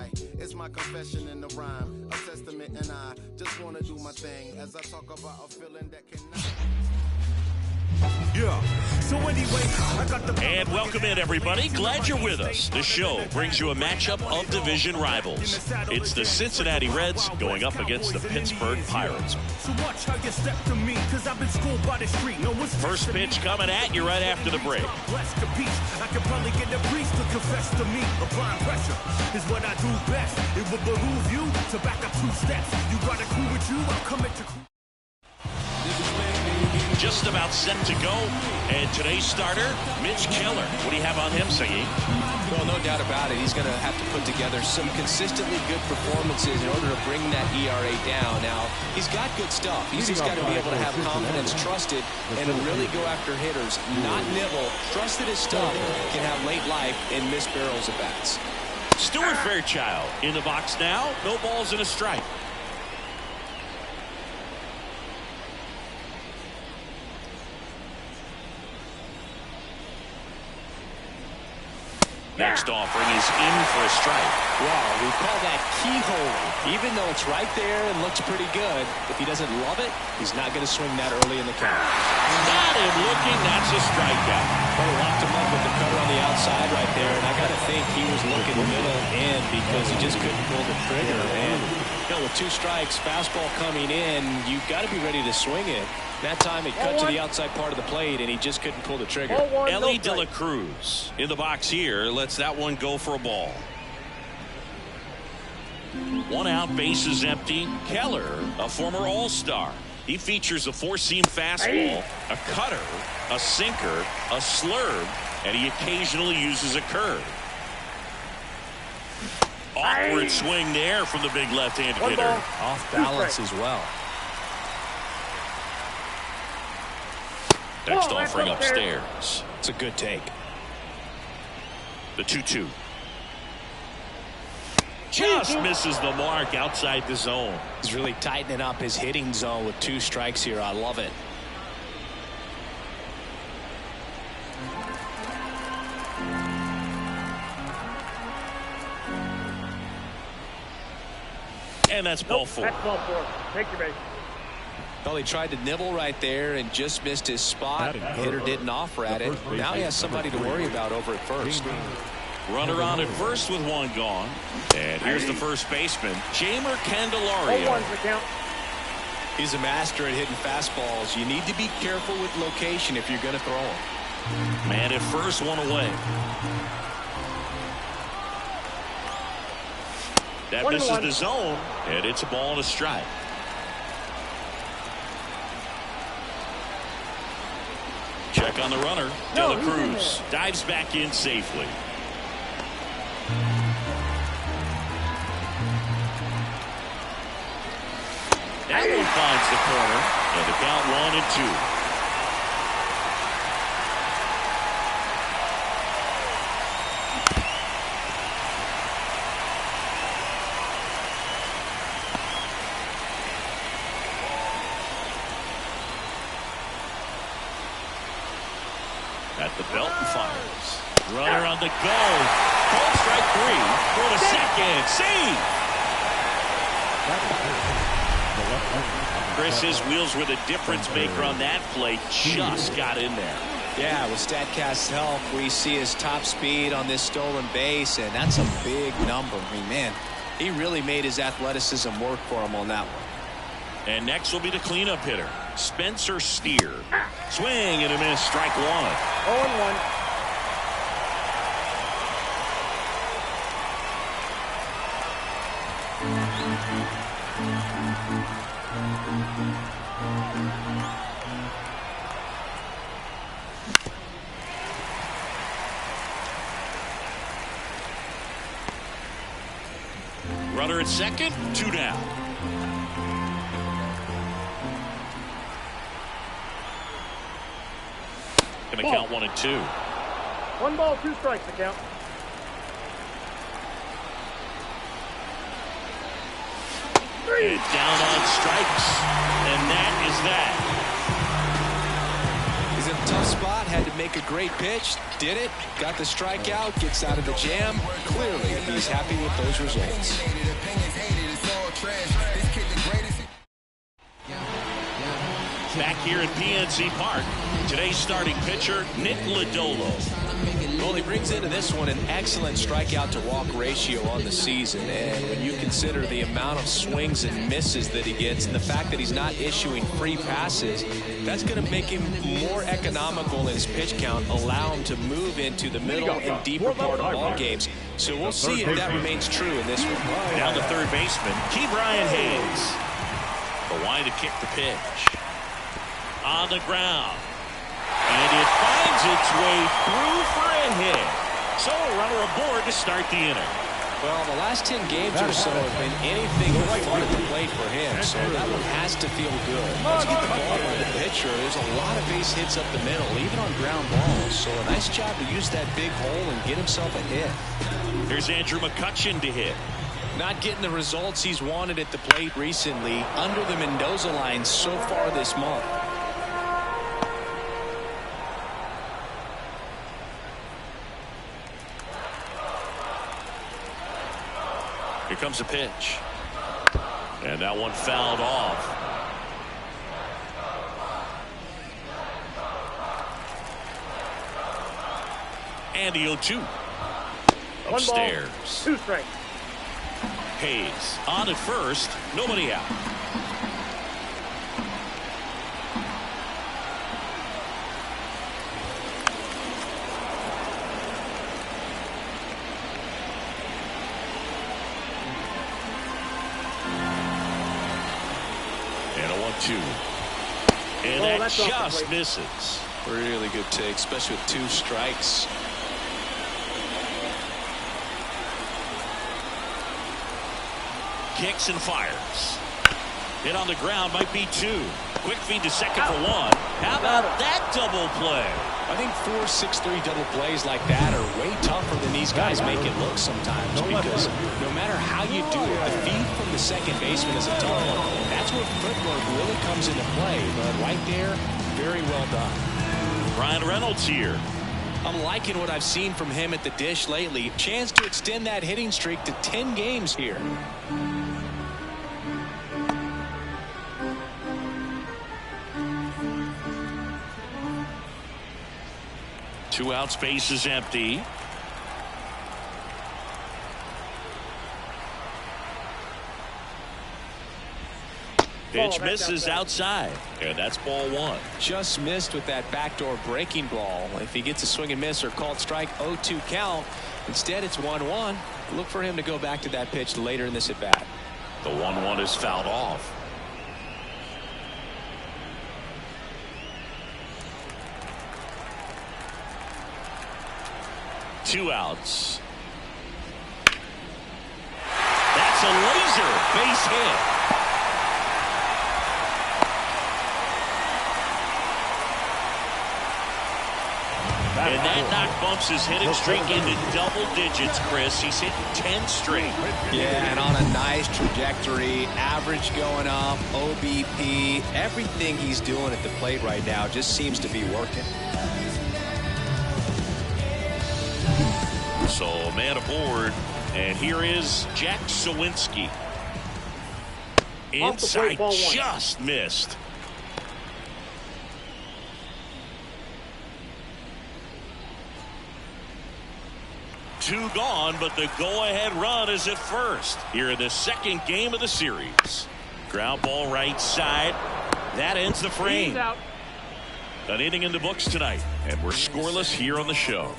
right. It's my confession in the rhyme, a testament, and I just wanna do my thing as I talk about a feeling that cannot. Yeah. So anyway, I got the... And welcome in, everybody. Glad you're with us. The show brings you a matchup of division rivals. It's the Cincinnati Reds going up against the Pittsburgh Pirates. So watch how you step to me, 'cause I've been schooled by the street. No one's First pitch coming at you right after the break. I can probably get a priest to confess to me. Applying pressure is what I do best. It will behoove you to back up 2 steps. You got a crew with you, I'll come at your crew. Just about set to go. And today's starter, Mitch Keller. What do you have on him, Siggy? Well, no doubt about it. He's going to have to put together some consistently good performances in order to bring that ERA down. Now, he's got good stuff. He's just got to be able to have confidence, trusted, and to really go after hitters. Not nibble. Trust that his stuff can have late life and miss barrels of bats. Stuart Fairchild in the box now. No balls and a strike. Next offering is in for a strike. Wow, we call that keyhole. Even though it's right there and looks pretty good, if he doesn't love it, he's not going to swing that early in the count. Got him looking. That's a strikeout. Well, locked him up with the cutter on the outside right there, and I got to think he was looking middle in because he just couldn't pull the trigger. And you know, with 2 strikes, fastball coming in, you've got to be ready to swing it. That time it cut to the outside part of the plate, and he just couldn't pull the trigger. Ellie De La Cruz in the box here lets that one go for a ball. 1 out, bases empty. Keller, a former All-Star. He features a 4-seam fastball, a cutter, a sinker, a slurve, and he occasionally uses a curve. Awkward swing there from the big left-handed hitter. Off balance as well. Next offering upstairs. It's a good take. The 2-2. Just misses the mark outside the zone. He's really tightening up his hitting zone with 2 strikes here. I love it. And that's ball 4. That's ball 4. Take your base. Well, he tried to nibble right there and just missed his spot. Hitter didn't offer at it. Now he has somebody to worry about over at first. Runner on at first with 1 gone. And here's the first baseman, Jamer Candelario. He's a master at hitting fastballs. You need to be careful with location if you're going to throw them. Man at first, 1 away. That misses the zone, and it's a ball and a strike. Check on the runner. De La Cruz dives back in safely. That one finds the corner, and the count 1-2. At the belt and fires. Runner on the go. Called strike 3. Throw to second. Save. Chris, his wheels were the difference maker on that play. Just got in there. Yeah, with StatCast's help, we see his top speed on this stolen base, and that's a big number. I mean, man, he really made his athleticism work for him on that one. And next will be the cleanup hitter, Spencer Steer. Swing and a miss, strike 1. 0-1. Runner at second, 2 down. Gonna count 1-2. 1 ball, 2 strikes to count. And down on strikes. And that is that. He's in tough spot, had to make a great pitch, did it, got the strikeout, gets out of the jam. Clearly, he's happy with those results. Back here at PNC Park, today's starting pitcher, Nick Lodolo. Well, he brings into this one an excellent strikeout-to-walk ratio on the season. And when you consider the amount of swings and misses that he gets and the fact that he's not issuing free passes, that's going to make him more economical in his pitch count, allow him to move into the middle and deeper part of ball games. So we'll see if that remains true in this one. Down the third baseman, Brian Hayes. The line to kick the pitch. On the ground. And it finds its way through for a hit. So a runner aboard to start the inning. Well, the last 10 games or so have been anything but fun at the plate for him, so that one has to feel good. Let's get the ball by the pitcher. There's a lot of base hits up the middle, even on ground balls. So a nice job to use that big hole and get himself a hit. Here's Andrew McCutchen to hit. Not getting the results he's wanted at the plate recently, under the Mendoza line so far this month. Here comes a pitch. And that one fouled off. And the 0-2. Upstairs. 2 strikes. Hayes on at first. Nobody out. And a 1-2. And that just misses. Really good take, especially with 2 strikes. Kicks and fires. Hit on the ground, might be 2. Quick feed to second for 1. How about that double play? I think 4-6-3 double plays like that are way tougher than these guys make it look sometimes, because no matter how you do it, the feed from the second baseman is a tough one. That's where footwork really comes into play, but right there, very well done. Ryan Reynolds here. I'm liking what I've seen from him at the dish lately. Chance to extend that hitting streak to 10 games here. Two out, space is empty. Pitch misses outside, and that's ball 1. Just missed with that backdoor breaking ball. If he gets a swing and miss or called strike, 0-2 count. Instead, it's 1-1. Look for him to go back to that pitch later in this at bat. The 1-1 is fouled off. Two outs. That's a laser base hit. And that knock bumps his hitting streak into double digits, Chris. He's hitting 10 straight. Yeah, and on a nice trajectory. Average going up, OBP. Everything he's doing at the plate right now just seems to be working. So man aboard, and here is Jack Sawinski. Inside, just missed. Two gone, but the go-ahead run is at first here in the second game of the series. Ground ball right side. That ends the frame. An inning in the books tonight, and we're scoreless here on the show.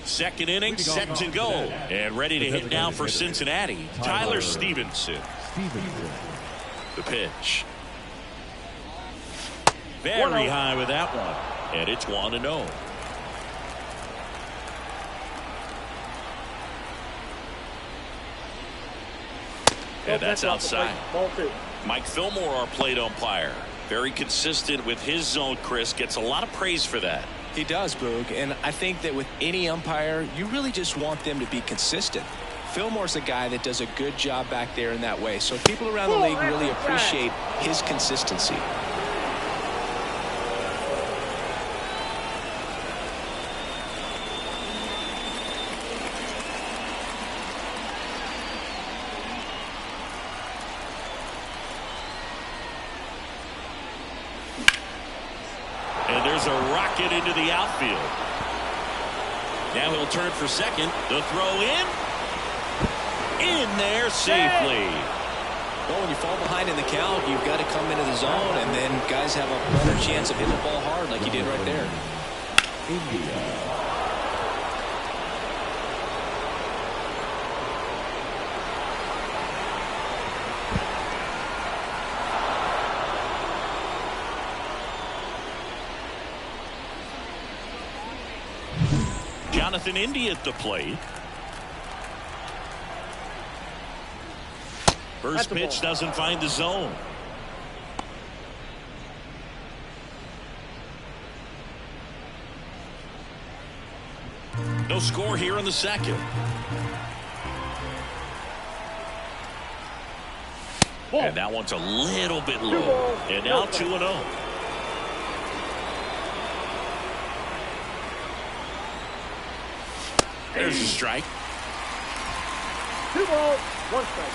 Second inning, set to go, and ready to hit now for Cincinnati, Tyler Stevenson. The pitch. Very high with that one, and it's 1-0. And that's outside. Mike Fillmore, our plate umpire. Very consistent with his zone, Chris. Gets a lot of praise for that. He does, Boog, and I think that with any umpire, you really just want them to be consistent. Fillmore's a guy that does a good job back there in that way, so people around the league really appreciate his consistency. fires a rocket into the outfield. Now he'll turn for second. The throw in there safely. Well, when you fall behind in the count, you've got to come into the zone, and then guys have a better chance of hitting the ball hard like you did right there. India. Jonathan India at the plate. First pitch doesn't find the zone. No score here in the second. And that one's a little bit low. And now 2-0. There's a strike. 2 balls, 1 strike.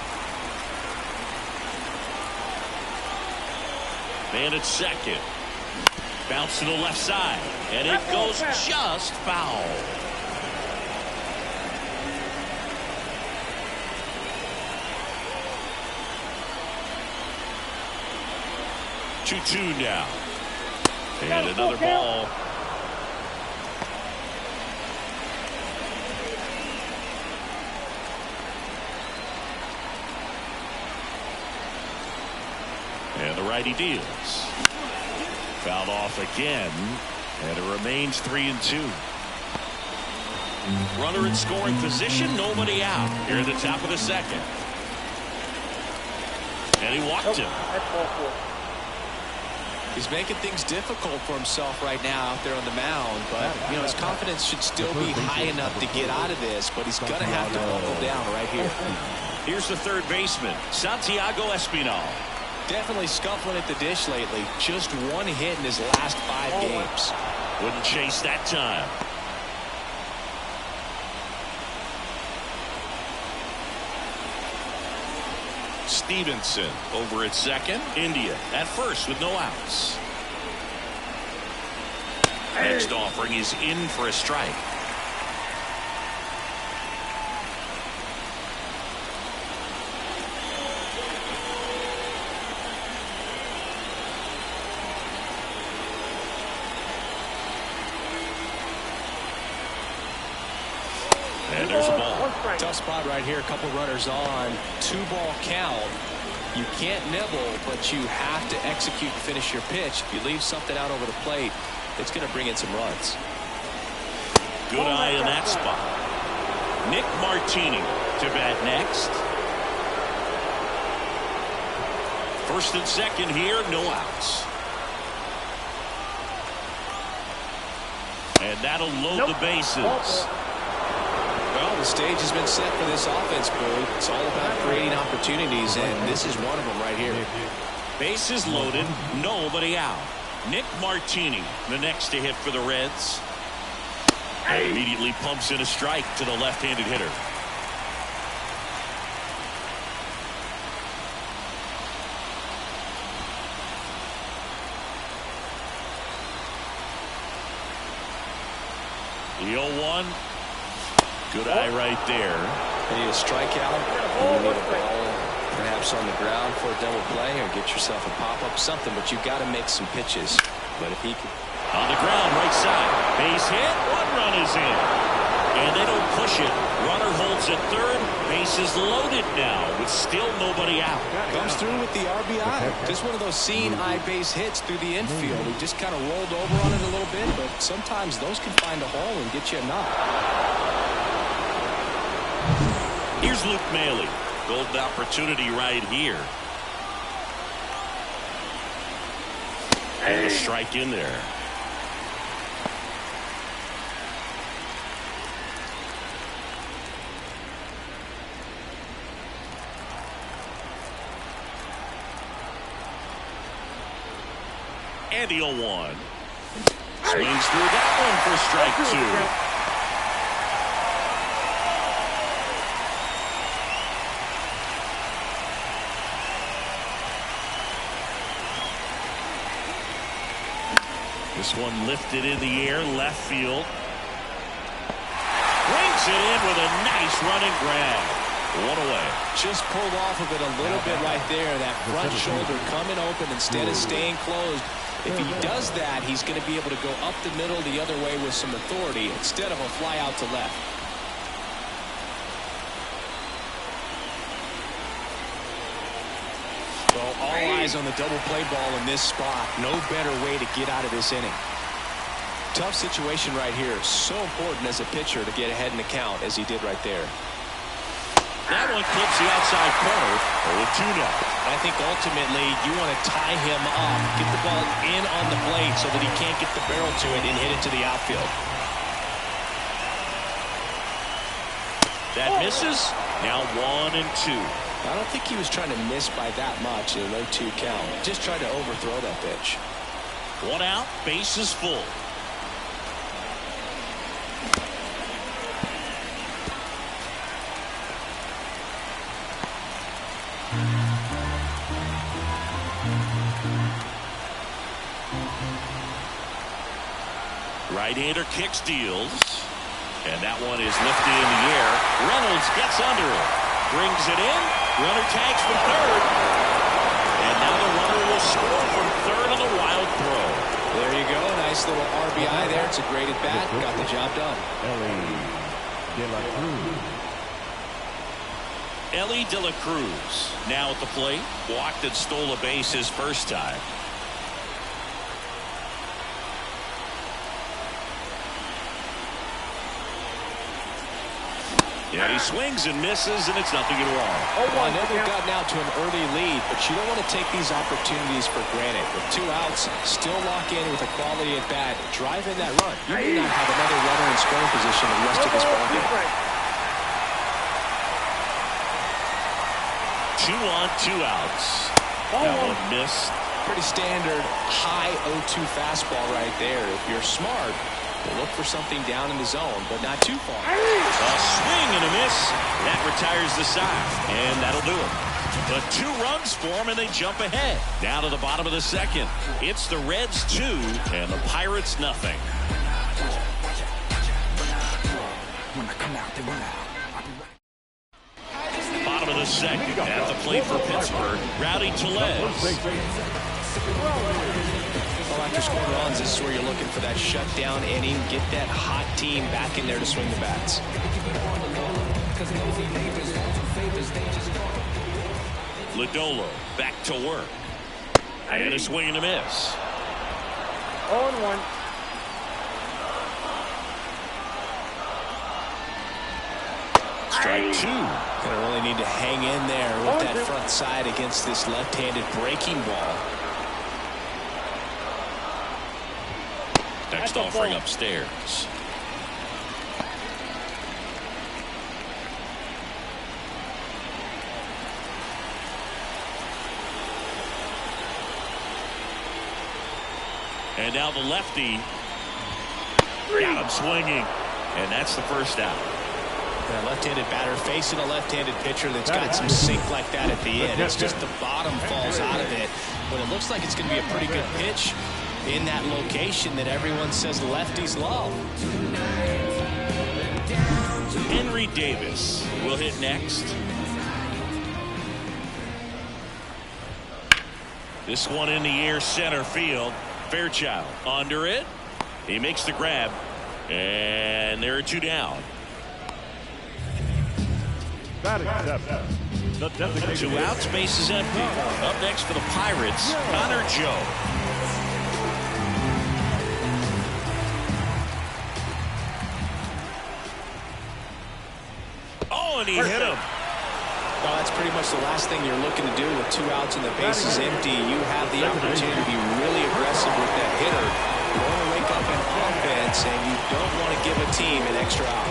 Man at second. Bounce to the left side. And it goes just foul. Two now. And another ball. And the righty deals. Fouled off again. And it remains 3-2. Runner in scoring position. Nobody out. Here at the top of the second. And he walked him. That's ball 4. He's making things difficult for himself right now out there on the mound, but you know his confidence should still be high enough to get out of this, but he's going to have to buckle down right here. Here's the third baseman, Santiago Espinal. Definitely scuffling at the dish lately. Just 1 hit in his last 5 games. Wouldn't chase that time. Stevenson over at second. India at first with no outs. Next offering is in for a strike. And there's a ball. Tough spot right here. A couple runners on. 2-ball count. You can't nibble, but you have to execute and finish your pitch. If you leave something out over the plate, it's going to bring in some runs. Good eye in that spot. Nick Martini to bat next. First and second here, no outs. And that'll load the bases. Well, the stage has been set for this offense, Boo. It's all about creating opportunities, and this is one of them right here. Bases loaded, nobody out. Nick Martini, the next to hit for the Reds. And immediately pumps in a strike to the left-handed hitter. The 0-1. Good eye right there. You need a strikeout. You need a ball perhaps on the ground for a double play or get yourself a pop-up, something, but you've got to make some pitches. But if he can... On the ground, right side. Base hit. 1 run is in. And they don't push it. Runner holds at third. Bases loaded now with still nobody out. Comes through with the RBI. Just one of those seeing eye base hits through the infield. He just kind of rolled over on it a little bit, but sometimes those can find a hole and get you a knock. Here's Luke Maile. Golden opportunity right here. And a strike in there. And the 0-1. Swings through that one for strike 2. This one lifted in the air, left field. Brings it in with a nice running grab. One away. Just pulled off of it a little bit right there. That front shoulder coming open instead of staying closed. If he does that, he's going to be able to go up the middle the other way with some authority instead of a fly out to left. So all eyes on the double play ball in this spot. No better way to get out of this inning. Tough situation right here. So important as a pitcher to get ahead in the count as he did right there. That one clips the outside corner. 0-2 now. I think ultimately you want to tie him up, get the ball in on the plate so that he can't get the barrel to it and hit it to the outfield. That misses. Now 1-2. I don't think he was trying to miss by that much in a 0-2 count. Just tried to overthrow that pitch. 1 out, bases full. Right-hander kicks, deals. And that one is lifted in the air. Reynolds gets under it. Brings it in. Runner tags from third. And now the runner will score from third on the wild throw. There you go. Nice little RBI there. It's a great at bat. Got the job done. Ellie De La Cruz now at the plate. Walked and stole a base his first time. Yeah, he swings and misses, and it's nothing wrong. I know they've gotten out to an early lead, but you don't want to take these opportunities for granted. With 2 outs, still lock in with a quality at bat, drive in that run. You may not have another runner in scoring position the rest of this ballgame. 2 on, 2 outs. That one missed. Pretty standard high 0-2 fastball right there. If you're smart, you'll look for something down in the zone, but not too far. A swing and a miss. That retires the side, and that'll do it. But 2 runs for them, and they jump ahead. Down to the bottom of the second. It's the Reds 2, and the Pirates nothing. Bottom of the second. At the plate for Pittsburgh, Rowdy Tellez. Well, after scoring runs, this is where you're looking for that shutdown inning. Get that hot team back in there to swing the bats. Lodolo back to work. And a swing and a miss. 0-1. Strike 2. Gonna really need to hang in there with that front side against this left-handed breaking ball. Next offering upstairs. And now the lefty. Got him swinging. And that's the first out. A left-handed batter facing a left-handed pitcher that's got some sink like that at the end. It's just the bottom falls out of it. But it looks like it's going to be a pretty good pitch in that location that everyone says lefties love. Henry Davis will hit next. This one in the air, center field. Fairchild under it. He makes the grab. And there are 2 down. 2 outs, base is empty. Up next for the Pirates, Connor Joe. Oh, and he hit him. Well, that's pretty much the last thing you're looking to do with 2 outs and the base is empty. You have the opportunity to be really aggressive with that hitter. You want to wake up in offense, and you don't want to give a team an extra out.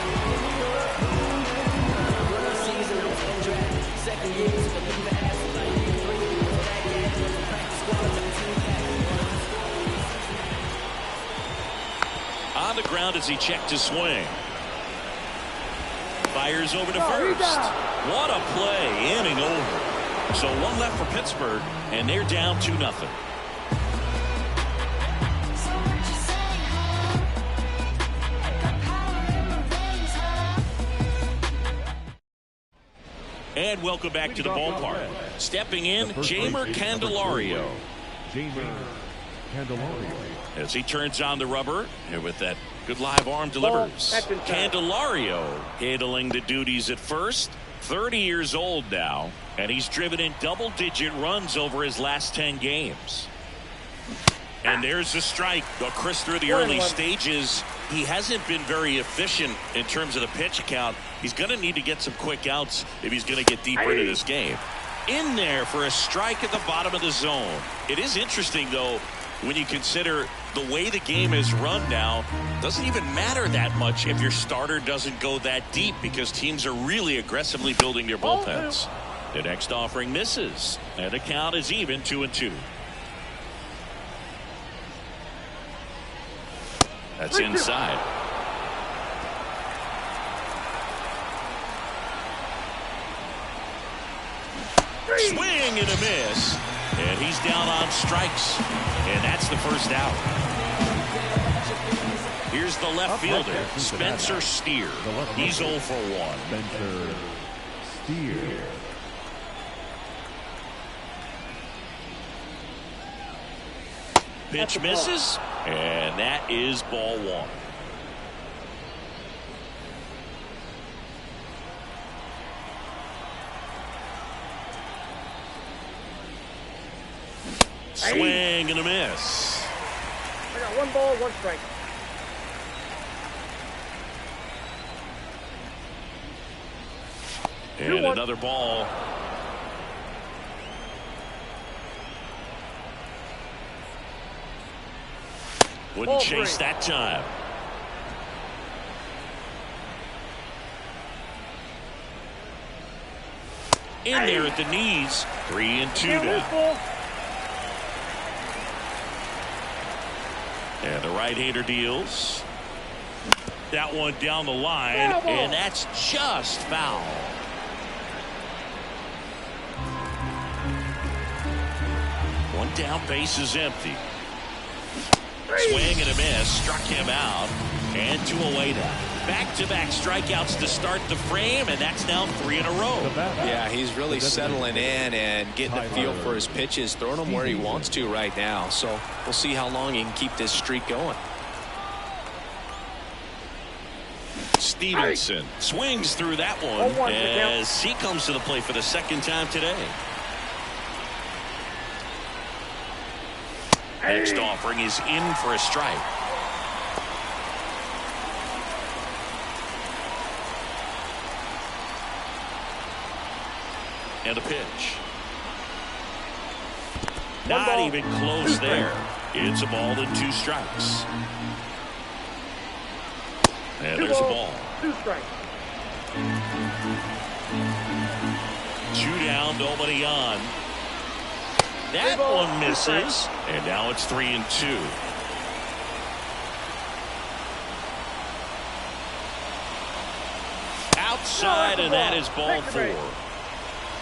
On the ground as he checked his swing. Fires over to first. What a play, inning over. So 1 left for Pittsburgh, and they're down 2-0. And welcome back to the ballpark. Stepping in, Jeimer Candelario. As he turns on the rubber, and with that good live arm delivers. Candelario handling the duties at first. 30 years old now, and he's driven in double-digit runs over his last 10 games. And there's a strike. Well, Chris, through the early stages, he hasn't been very efficient in terms of the pitch count. He's going to need to get some quick outs if he's going to get deeper into this game. In there for a strike at the bottom of the zone. It is interesting, though, when you consider the way the game is run now. Doesn't even matter that much if your starter doesn't go that deep, because teams are really aggressively building their bullpens. The next offering misses, and the count is even 2-2. That's inside. Swing and a miss. And he's down on strikes. And that's the first out. Here's the left fielder, Spencer Steer. He's 0 for 1. Spencer Steer. Pitch misses. And that is ball 1. Swing and a miss. I got 1 ball, 1 strike. And another ball. Wouldn't chase that time. In there at the knees. 3-2 down. And the right-hander deals. That one down the line, and that's just foul. One down, base is empty. Swing and a miss, struck him out, and 2 away now. Back-to-back strikeouts to start the frame, and that's now 3 in a row. Yeah, he's really settling in and getting a feel for his pitches, throwing them where he wants to right now. So we'll see how long he can keep this streak going. Stevenson swings through that one as he comes to the plate for the second time today. Next offering is in for a strike. And a pitch. Not even close there. It's a ball and 2 strikes. And there's a ball. 2 strikes. 2 down, nobody on. That one misses, and now it's 3-2. Outside, and that is ball 4.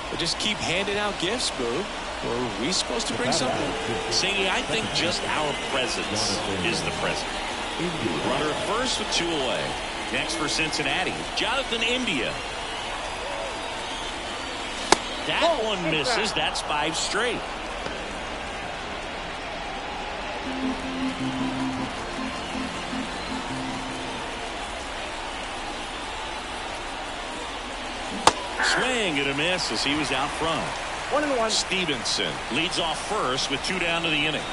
But just keep handing out gifts, Boo. Were we supposed to bring something? See, I think just our presence is the present. Runner at first with 2 away. Next for Cincinnati, Jonathan India. That one misses. That's 5 straight. Swing and a miss as he was out front. 1-1. Stevenson leads off first with 2 down to the inning.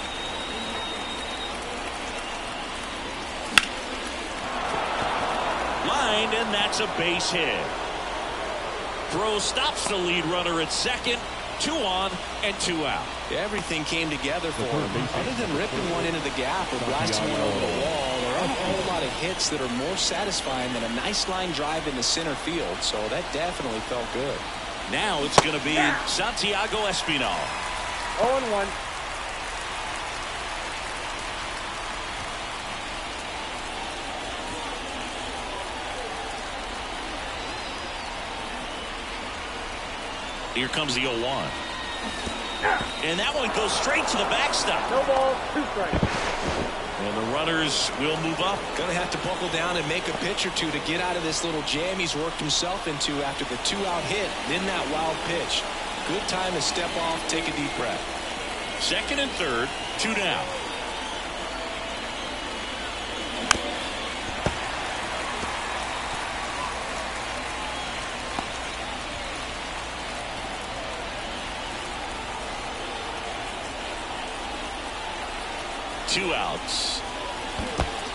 Lined, and that's a base hit. Throw stops the lead runner at second. 2 on and 2 out. Everything came together for him. Other than ripping one into the gap or blasting one over the wall, there aren't a whole lot of hits that are more satisfying than a nice line drive into center field. So that definitely felt good. Now it's going to be Santiago Espinal. 0-1. Here comes the 0-1. And that one goes straight to the backstop. No ball, 2 strikes. And the runners will move up. Going to have to buckle down and make a pitch or two to get out of this little jam he's worked himself into after the 2-out hit. Then that wild pitch. Good time to step off, take a deep breath. Second and third, 2 down. Two outs.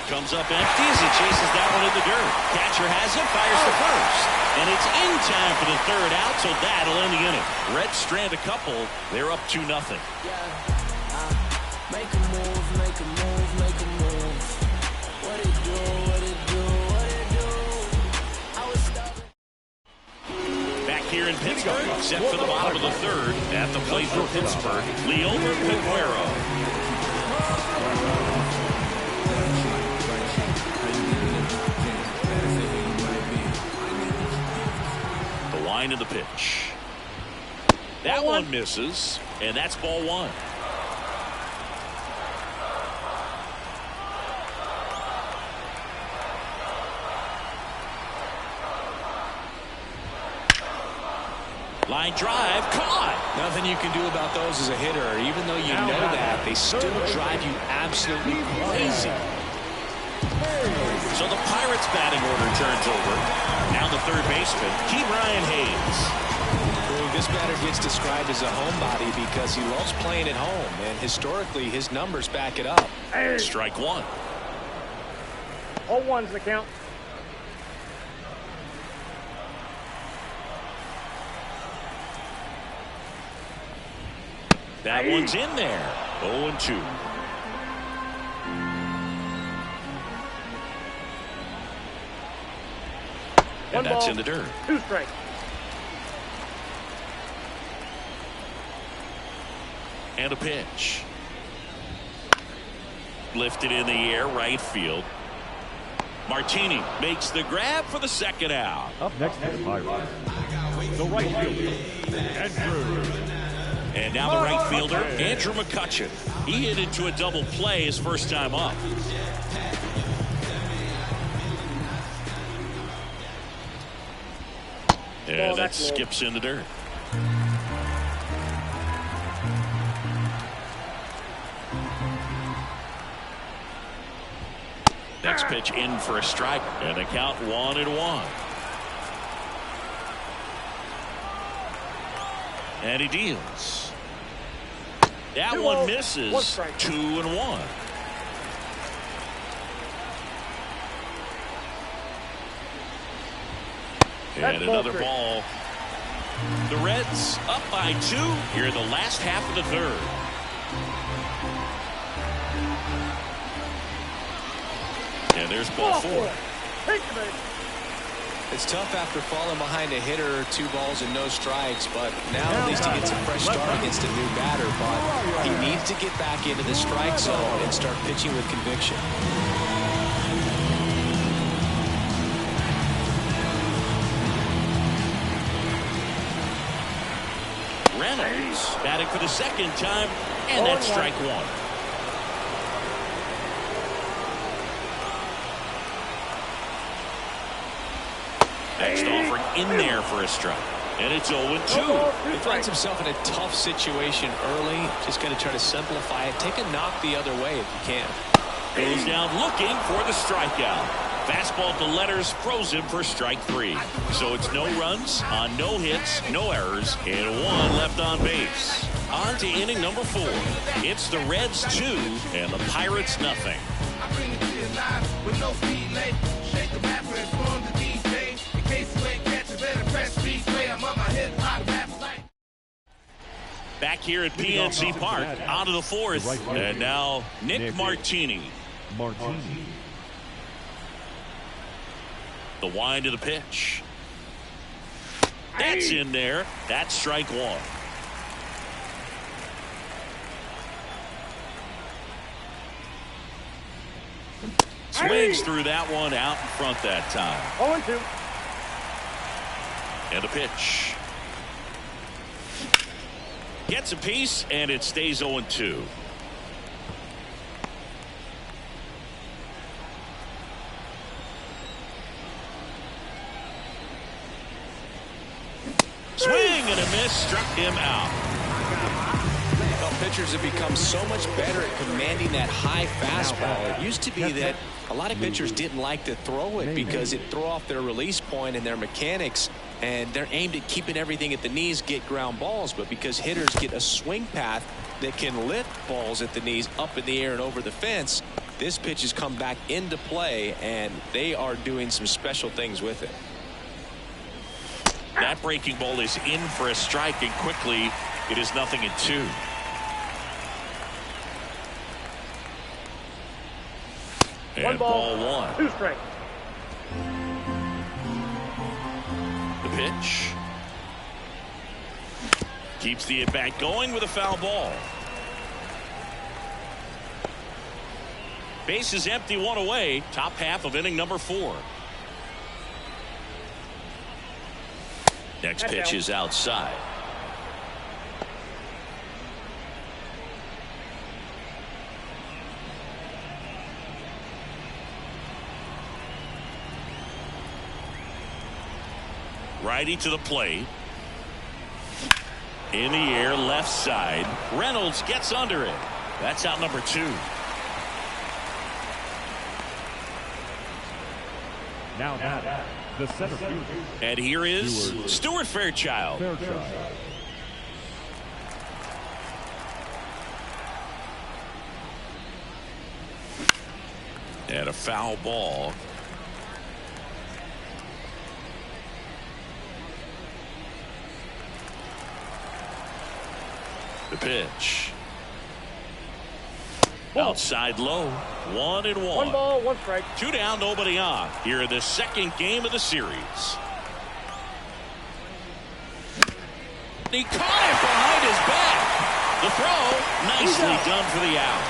Comes up empty as he chases that one in the dirt. Catcher has it, fires to first. And it's in time for the third out, so that'll end the inning. Reds strand a couple. They're up 2-0. Yeah, make a move, make a move, make a move. What it do, what it do, what it do. I was stubborn. Back here in Pittsburgh, set for the bottom of the third. At the plate for Pittsburgh, Leomer Peguero. Line of the pitch. That one misses, and that's ball one. Line drive, caught. Nothing you can do about those as a hitter. Even though you know that, they still drive you absolutely crazy. So the Pirates' batting order turns over. Now the third baseman, Ryan Hayes. This batter gets described as a homebody because he loves playing at home, and historically his numbers back it up. Strike one. 0-1's the count. That one's in there. 0-2. And that's in the dirt. 2 strikes. And a pitch. Lifted in the air, right field. Martini makes the grab for the second out. Up next for the Pirates, the right fielder, Andrew. And now the right fielder, Andrew McCutchen. He hit into a double play his first time up. And that skips in the dirt. Next pitch in for a strike, and the count 1-1. And he deals. That one misses. 2-1. And another ball. The Reds up by 2 here in the last half of the third. And there's ball 4. It's tough after falling behind a hitter, 2 balls and no strikes, but now at least he gets a fresh start against a new batter, but he needs to get back into the strike zone and start pitching with conviction. Reynolds batting for the second time, and that's strike 1. Next offering in there for a strike. And it's 0-2. He finds himself in a tough situation early. Just going to try to simplify it. Take a knock the other way if you can. Goes down looking for the strikeout. Fastball to letters froze him for strike 3. So it's no runs on no hits, no errors, and 1 left on base. On to inning number 4. It's the Reds 2 and the Pirates nothing. I bring it to you live with no speed late. Shake the rapper and form the DJ. In case you ain't catch it, better press replay. I'm on my hip hop rap like. Back here at PNC Park, out of the 4th, and now Nick Martini. The wind of the pitch. That's in there. That's strike 1. Swings through that one out in front that time. 0-2. And a pitch. Gets a piece, and it stays 0-2. Swing and a miss, struck him out. Well, pitchers have become so much better at commanding that high fastball. It used to be that a lot of pitchers didn't like to throw it because it threw off their release point and their mechanics, and they're aimed at keeping everything at the knees, get ground balls. But because hitters get a swing path that can lift balls at the knees up in the air and over the fence, this pitch has come back into play, and they are doing some special things with it. That breaking ball is in for a strike, and quickly it is 0-2. And One ball, one. 2 strikes. The pitch. Keeps the at-bat going with a foul ball. Base is empty, 1 away. Top half of inning number 4. Next pitch is outside. Righty to the plate. In the air, left side. Reynolds gets under it. That's out number 2. Now the center fielder. And here is Stuart Fairchild. And a foul ball. The pitch. Ball. Outside low. 1-1. 1 ball, 1 strike. 2 down, nobody on. Here in the second game of the series. He caught it behind his back. The throw, nicely done for the out.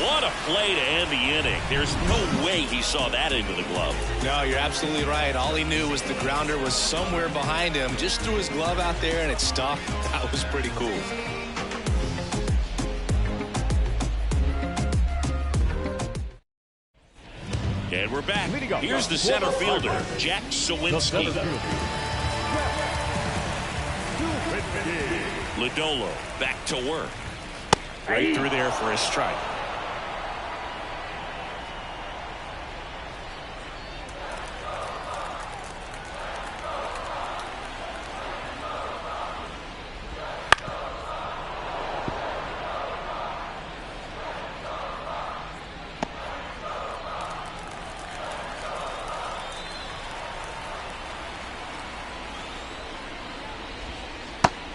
What a play to end the inning. There's no way he saw that into the glove. No, you're absolutely right. All he knew was the grounder was somewhere behind him. Just threw his glove out there and it stuck. That was pretty cool. And we're back. Here's the center fielder, Jack Sawinski. Lodolo back to work. Right through there for a strike.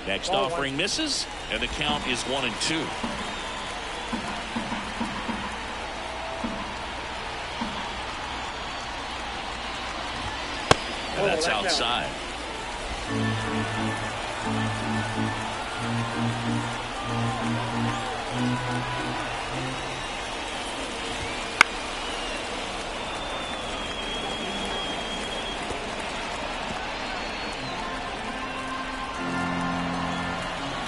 Next offering misses, and the count is 1-2. And that's outside.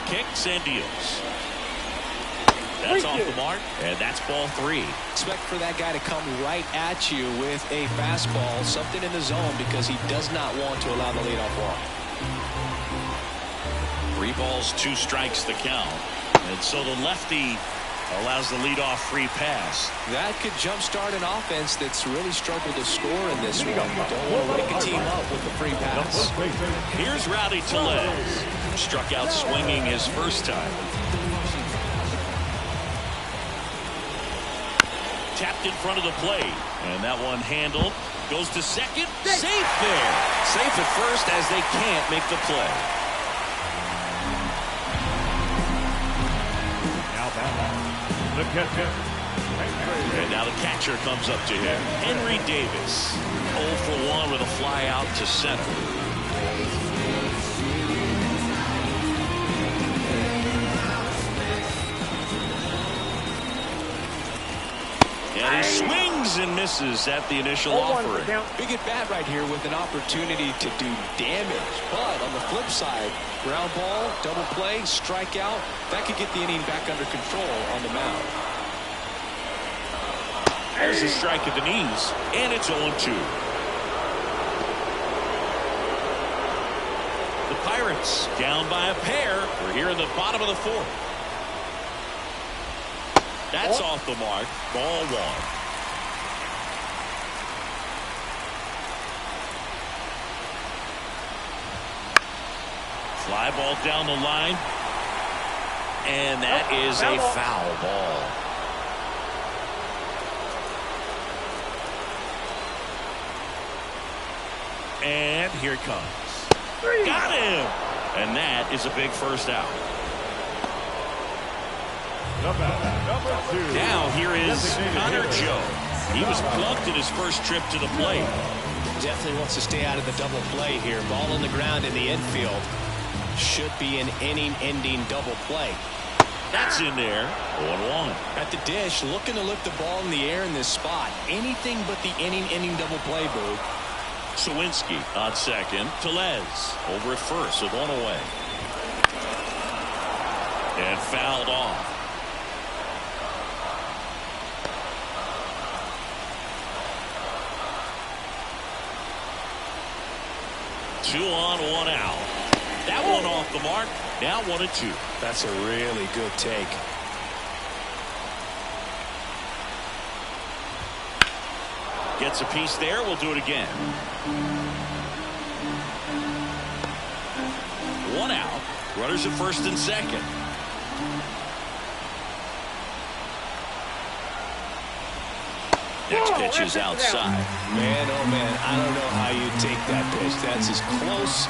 Kicks and deals. That's off the mark, and that's ball 3. Expect for that guy to come right at you with a fastball, something in the zone, because he does not want to allow the leadoff walk. 3 balls, 2 strikes the count. And so the lefty allows the leadoff free pass. That could jumpstart an offense that's really struggled to score in this one. You don't want to wake a team up with the free pass. Here's Rowdy Tellez. Struck out swinging his first time. Tapped in front of the plate. And that one handled. Goes to second. Safe there. Safe at first as they can't make the play. The catcher. And now the catcher comes up to him. Henry Davis. 0 for 1 with a fly out to center. And he swings and misses at the initial offering. Big at bat right here with an opportunity to do damage. But on the flip side, ground ball, double play, strikeout, that could get the inning back under control on the mound. There's a strike at the knees, and it's 0-2. Pirates down by a pair. We're here in the bottom of the fourth. That's off the mark. Ball one. Fly ball down the line. And that is a foul ball. And here it comes. Got him. And that is a big first out. Number 2. Now here is Connor Joe. He was plucked in his first trip to the plate. Definitely wants to stay out of the double play here. Ball on the ground in the infield. Should be an inning-ending double play. That's in there. 1-1. At the dish, looking to lift the ball in the air in this spot. Anything but the inning-ending double play, Boo. Sawinski on second. Tellez over at first with one away. And fouled off. Two on, one out. That one off the mark. Now 1-2. That's a really good take. Gets a piece there. We'll do it again. One out. Runners at first and second. Next pitch is outside. Man, oh man, I don't know how you take that pitch. That's as close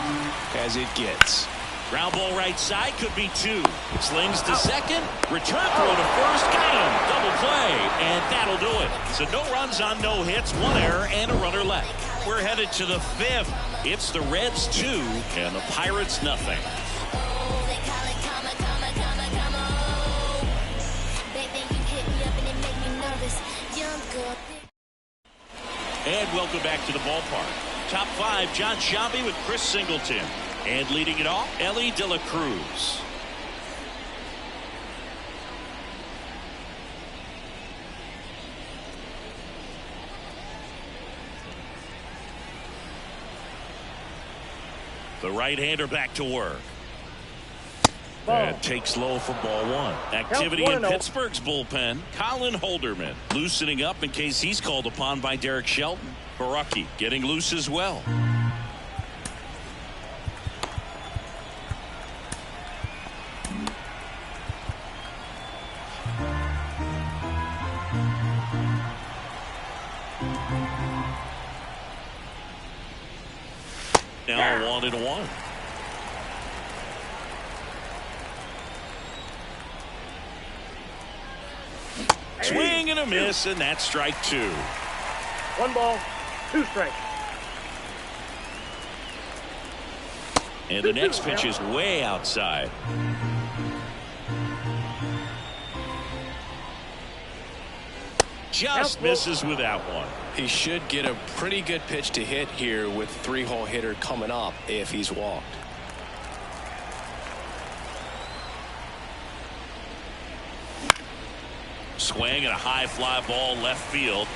as it gets. Ground ball right side, could be two. Slings to second. Return throw to first. Got him. Double play. And that'll do it. So no runs on no hits, one error, and a runner left. We're headed to the fifth. It's the Reds 2 and the Pirates nothing. And welcome back to the ballpark. Top 5, John Sciambi with Chris Singleton. And leading it off, Ellie De La Cruz. The right-hander back to work. And takes low for ball one. Activity in Pittsburgh's bullpen. Colin Holderman loosening up in case he's called upon by Derek Shelton. Barucki getting loose as well. Now 1-1. Swing and a miss, and that's strike 2. 1 ball, 2 strikes. And the next pitch is way outside. Just misses with that one. He should get a pretty good pitch to hit here with 3-hole hitter coming up if he's walked. Swing and a high fly ball left field.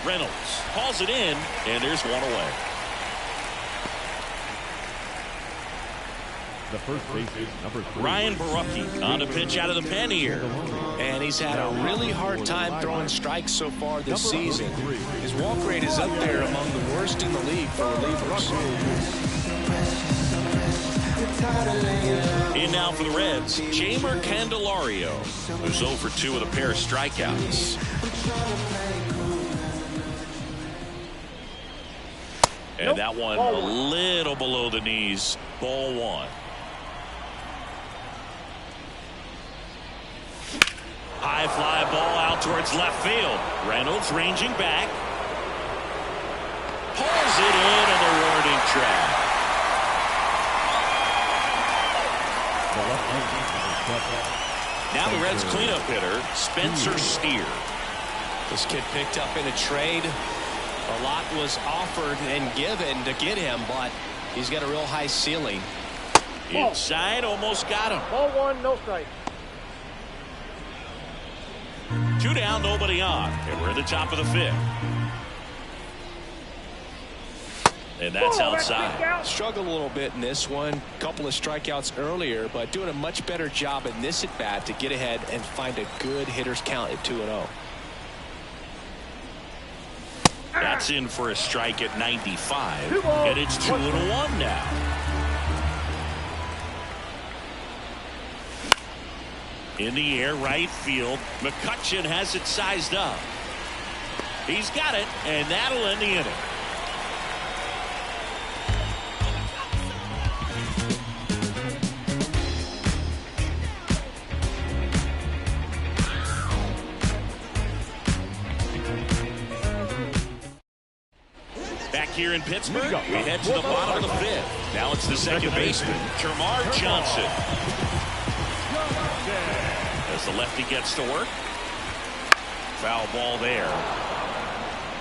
Reynolds hauls it in, and there's one away. The first base is number 3. Ryan Barucki on a pitch out of the pen here. And he's had a really hard time throwing strikes so far this season. His walk rate is up there among the worst in the league for relievers. In now for the Reds, Jeimer Candelario, who's 0 for 2 with a pair of strikeouts. And that one a little below the knees. Ball one. High fly ball out towards left field. Reynolds ranging back. Pulls it in on the warning track. Now the Reds cleanup hitter, Spencer Steer. This kid picked up in a trade. A lot was offered and given to get him, but he's got a real high ceiling. Inside, almost got him. Ball 1, no strike. 2 down, nobody on, and we're at the top of the 5th. and that's outside. Struggled a little bit in this one. Couple of strikeouts earlier, but doing a much better job in this at bat to get ahead and find a good hitter's count at 2-0. That's in for a strike at 95, and it's 2-1 now. In the air, right field. McCutchen has it sized up. He's got it, and that'll end the inning. Back here in Pittsburgh, we head to the bottom of the fifth. Now it's the second baseman, Termarr Johnson. As the lefty gets to work. Foul ball there.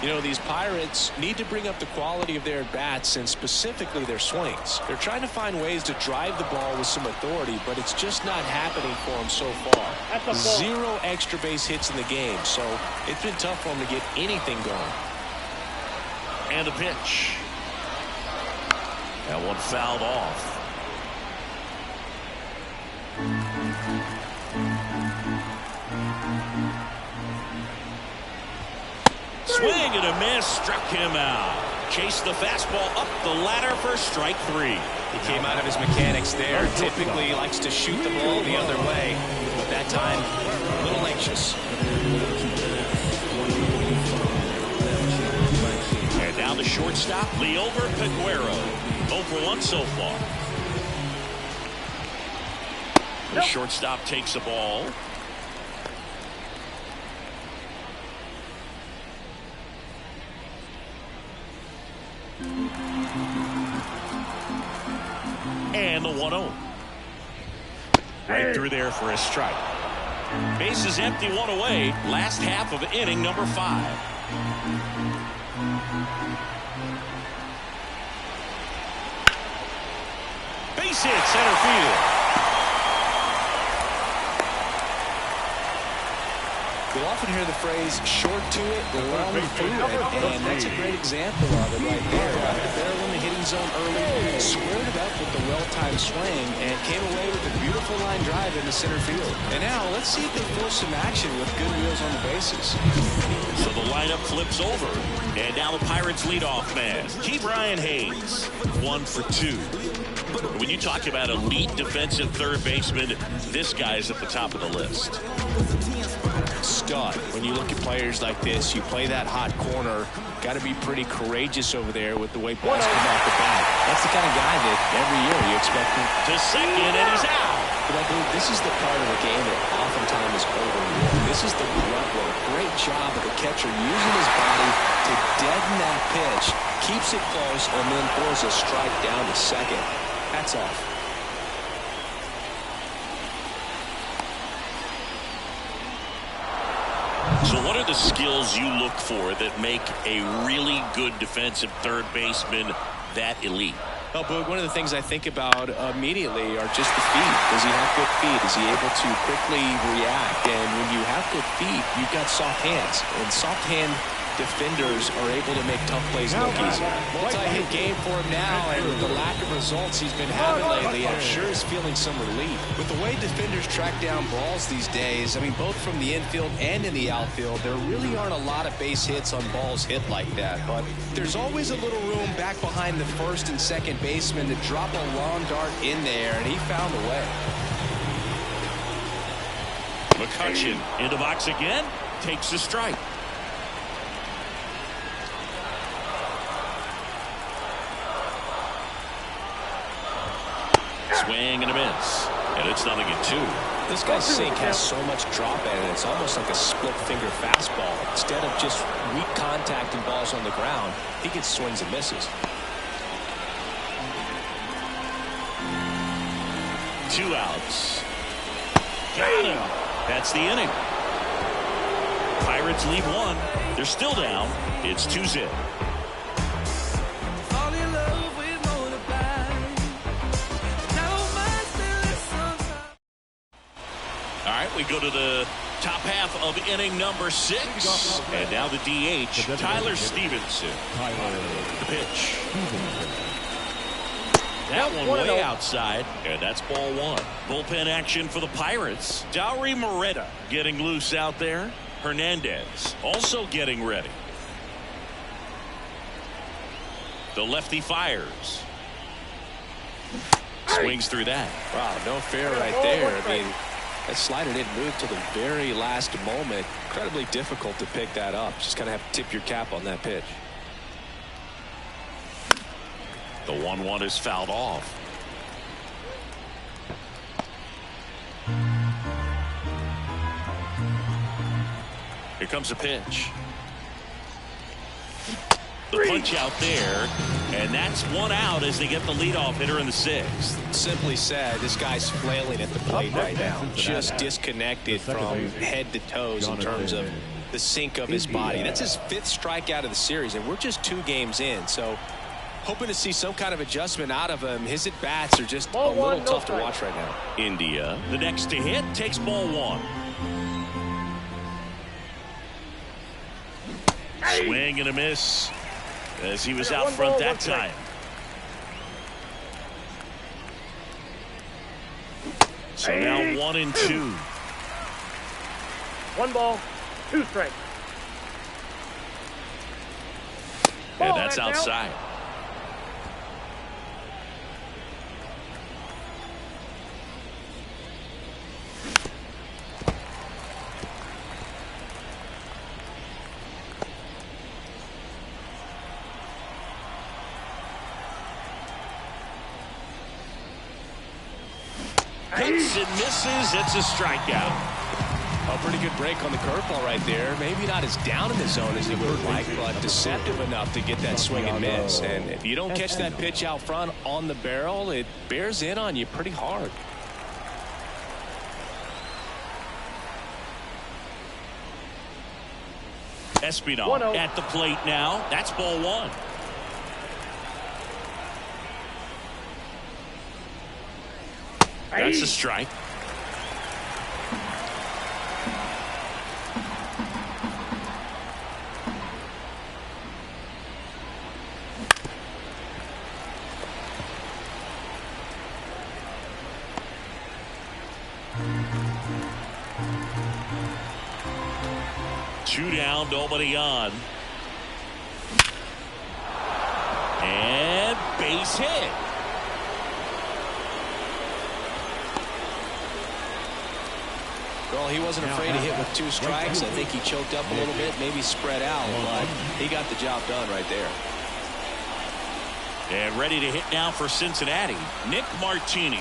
You know, these Pirates need to bring up the quality of their bats and specifically their swings. They're trying to find ways to drive the ball with some authority, but it's just not happening for them so far. 0 extra base hits in the game, so it's been tough for them to get anything going. And a pitch. That one fouled off. Swing and a miss, struck him out. Chased the fastball up the ladder for strike 3. He came out of his mechanics there. Typically likes to shoot the ball the other way, but that time a little anxious. And now the shortstop, Liover Peguero. 0 for 1 so far. The shortstop takes a ball. And the 1-0. Right through there for a strike. Base is empty, 1 away. Last half of inning number 5. Base hit, center field. You'll often hear the phrase short to it, long through it, and that's a great example of it right there. Got the barrel in the hitting zone early, squared it up with the well-timed swing, and came away with a beautiful line drive into center field. And now let's see if they force some action with good wheels on the bases. So the lineup flips over, and now the Pirates leadoff man, Ke'Bryan Hayes, 1 for 2. When you talk about elite defensive third baseman, this guy's at the top of the list. Stud. When you look at players like this, you play that hot corner, got to be pretty courageous over there with the way balls come off the bat. That's the kind of guy that every year you expect him to second, and he's out. But I believe this is the part of the game that oftentimes is overlooked. This is the grunt work. Great job of the catcher using his body to deaden that pitch, keeps it close, and then throws a strike down to second. Hats off. So what are the skills you look for that make a really good defensive third baseman that elite? Well, Boog, one of the things I think about immediately are just the feet. Does he have good feet? Is he able to quickly react? And when you have good feet, you've got soft hands. And soft hand defenders are able to make tough plays look easy. Multi-hit game for him now, and with the lack of results he's been having lately, I'm sure he's feeling some relief. With the way defenders track down balls these days, I mean, both from the infield and in the outfield, there really aren't a lot of base hits on balls hit like that. But there's always a little room back behind the first and second baseman to drop a long dart in there, and he found a way. McCutchen in the box again, takes a strike. Swing and a miss, and it's 0-2. This guy's sink has so much drop in it, it's almost like a split-finger fastball. Instead of just weak contact and balls on the ground, he gets swings and misses. 2 outs. Got him. That's the inning. Pirates lead 1. They're still down. It's 2-0. we go to the top half of inning number 6. And now the DH, Tyler Stevenson. The pitch. That one way outside, and that's ball 1. Bullpen action for the Pirates. Dauri Moreta getting loose out there. Hernandez also getting ready. The lefty fires. Swings through that. Wow, no fair right there. I mean, that slider didn't move till the very last moment. Incredibly difficult to pick that up. Just kind of have to tip your cap on that pitch. The 1-1 is fouled off. Here comes a pitch. The punch out there, and that's 1 out as they get the leadoff hitter in the 6th. Simply said, this guy's flailing at the plate right now. Just disconnected from head to toes in terms of the sink of his body. That's his 5th strikeout of the series, and we're just 2 games in. So hoping to see some kind of adjustment out of him. His at-bats are just a little tough to watch right now. India, the next to hit, takes ball 1. Swing and a miss as he was out front that time. So now 1-2. 1 ball, 2 strikes. And that's outside. Hits and misses. It's a strikeout. A pretty good break on the curveball right there. Maybe not as down in the zone as it would like, but deceptive enough to get that swing and miss. And if you don't catch that pitch out front on the barrel, it bears in on you pretty hard. Espinal at the plate now. That's ball 1. That's a strike. Two down, nobody on. And base hit. Well, he wasn't afraid to hit with 2 strikes. I think he choked up a little bit, maybe spread out, but he got the job done right there. And ready to hit now for Cincinnati, Nick Martini.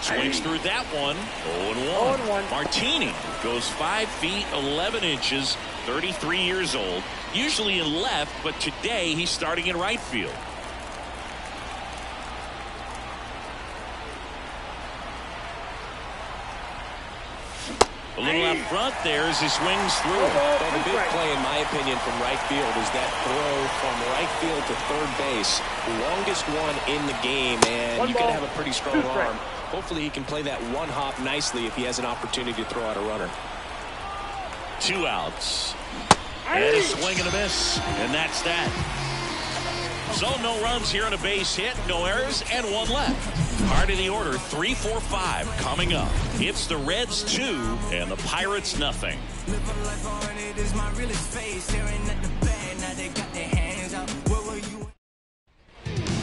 Swings through that one. 0-1. Martini goes 5 feet 11 inches, 33 years old. Usually in left, but today he's starting in right field. A little out front there as he swings through. Well, the big play, in my opinion, from right field is that throw from right field to third base. The longest one in the game, and you got to have a pretty strong arm. Hopefully he can play that one hop nicely if he has an opportunity to throw out a runner. 2 outs. And a swing and a miss. And that's that. So no runs here on a base hit, no errors, and 1 left. Part of the order, 3-4-5 coming up. It's the Reds 2 and the Pirates nothing.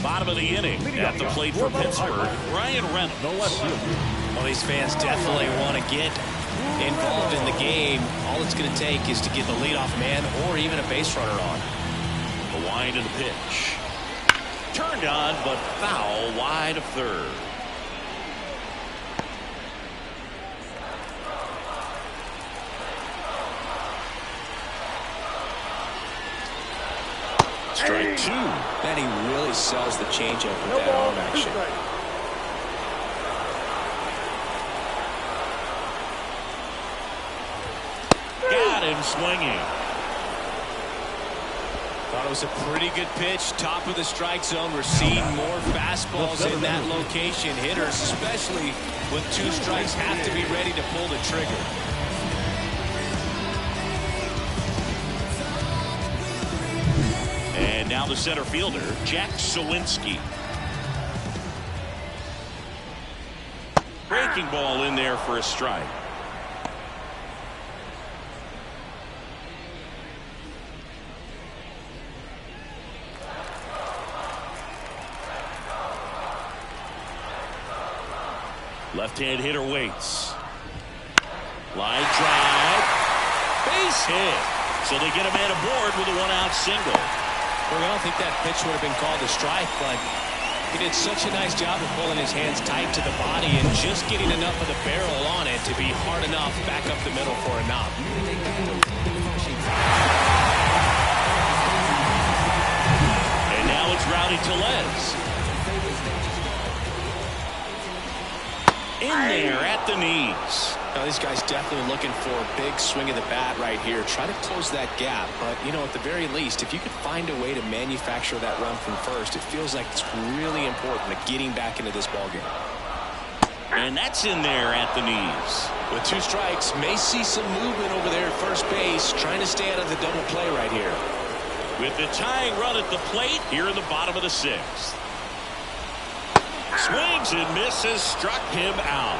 Bottom of the inning at the plate for Pittsburgh, Ryan Reynolds. Well, these fans definitely want to get involved in the game. All it's going to take is to get the leadoff man or even a base runner on. The wind of the pitch. Turned on, but foul wide of third. Strike 2. Man, he really sells the changeup with that arm action. Got him swinging. Thought it was a pretty good pitch, top of the strike zone. We're seeing more fastballs in that location. Hitters, especially with 2 strikes, have to be ready to pull the trigger. And now the center fielder, Jack Sawinski. Breaking ball in there for a strike. Left-hand hitter waits. Line drive. Base hit. So they get a man aboard with a 1-out single. Well, I don't think that pitch would have been called a strike, but he did such a nice job of pulling his hands tight to the body and just getting enough of the barrel on it to be hard enough back up the middle for a knock. And now it's Rowdy Tellez. In there at the knees. Now, this guy's definitely looking for a big swing of the bat right here. Try to close that gap. But, you know, at the very least, if you could find a way to manufacture that run from first, it feels like it's really important to getting back into this ballgame. And that's in there at the knees. With 2 strikes, may see some movement over there at first base, trying to stay out of the double play right here. With the tying run at the plate here in the bottom of the 6th. Swings and misses, struck him out.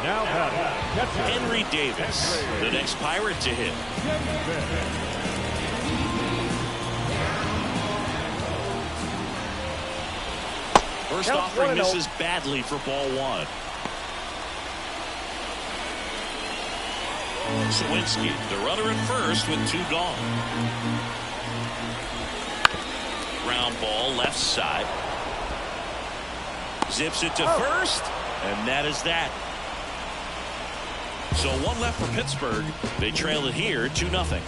Now batting, Henry Davis, the next Pirate to hit. First offering misses badly for ball 1. Sawinski, the runner at first with 2 gone. Ground ball left side. Zips it to first, and that is that. So 1 left for Pittsburgh. They trail it here 2-0.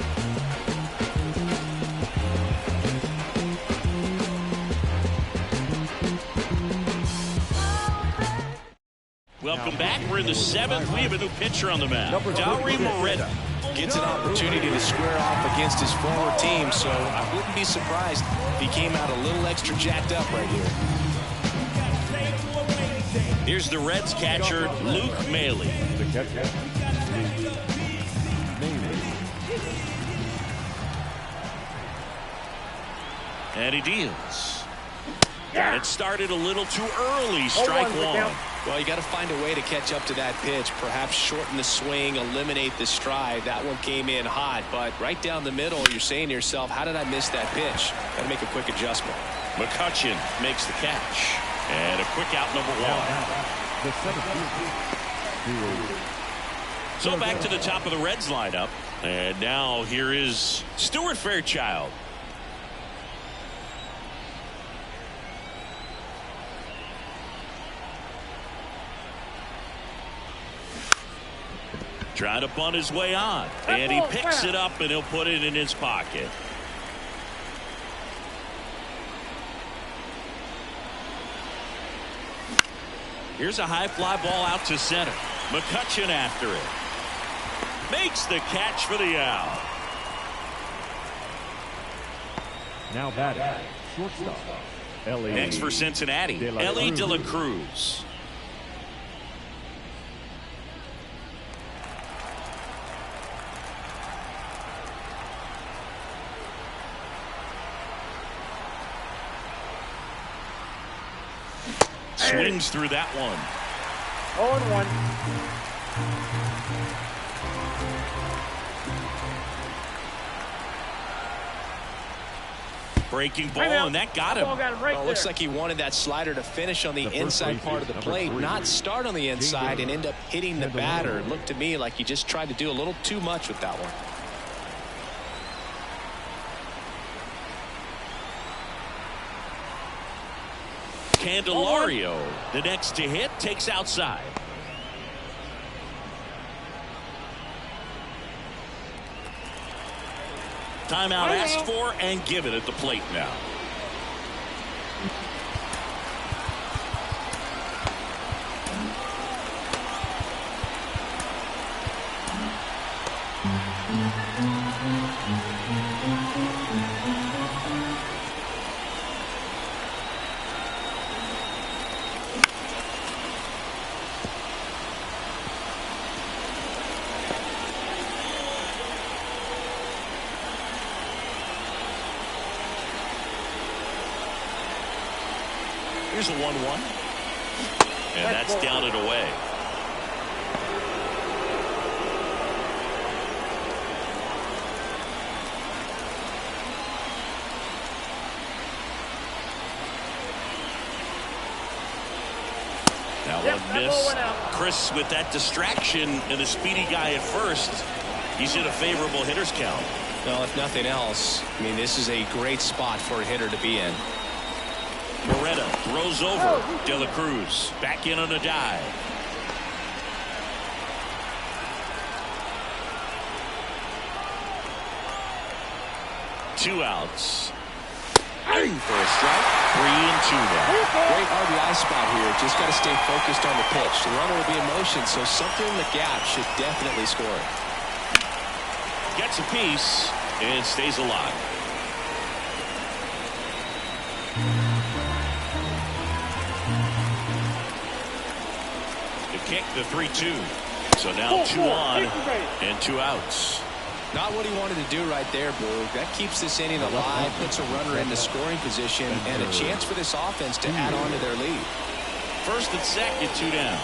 Welcome back. We're in the 7th. We have a new pitcher on the mound. Dauri Moreta gets an opportunity to square off against his former team, so I wouldn't be surprised if he came out a little extra jacked up right here. Here's the Reds catcher, Luke Maile. the catcher, And he deals. And it started a little too early. Strike 1. Well, you got to find a way to catch up to that pitch. Perhaps shorten the swing, eliminate the stride. That one came in hot, but right down the middle, you're saying to yourself, how did I miss that pitch? Got to make a quick adjustment. McCutchen makes the catch. And a quick out, number 1. So back to the top of the Reds lineup. And now here is Stuart Fairchild. Trying to bunt his way on. And he picks it up and he'll put it in his pocket. Here's a high fly ball out to center. McCutchen after it. Makes the catch for the out. now batting, shortstop, Ellie. Next for Cincinnati, Ellie De La Cruz. Swings through that one. 0-1. Breaking ball, and that got him. Well, looks like he wanted that slider to finish on the inside part of the plate, not start on the inside and end up hitting the batter. It looked to me like he just tried to do a little too much with that one. Candelario, the next to hit, takes outside. Timeout asked for and given at the plate now. Here's a 1-1. And that's down and away. That one missed. Chris, with that distraction and the speedy guy at first, he's in a favorable hitter's count. Well, if nothing else, I mean, this is a great spot for a hitter to be in. Moretta throws over De La Cruz. Back in on a dive. Two outs. For a strike. 3-2 now. Great RBI spot here. Just got to stay focused on the pitch. The runner will be in motion, so something in the gap should definitely score. Gets a piece and stays alive. Kick the 3-2. So now 2 on and 2 outs. Not what he wanted to do right there, Boog. That keeps this inning alive, puts a runner into scoring position, and a chance for this offense to add on to their lead. First and second, 2 down.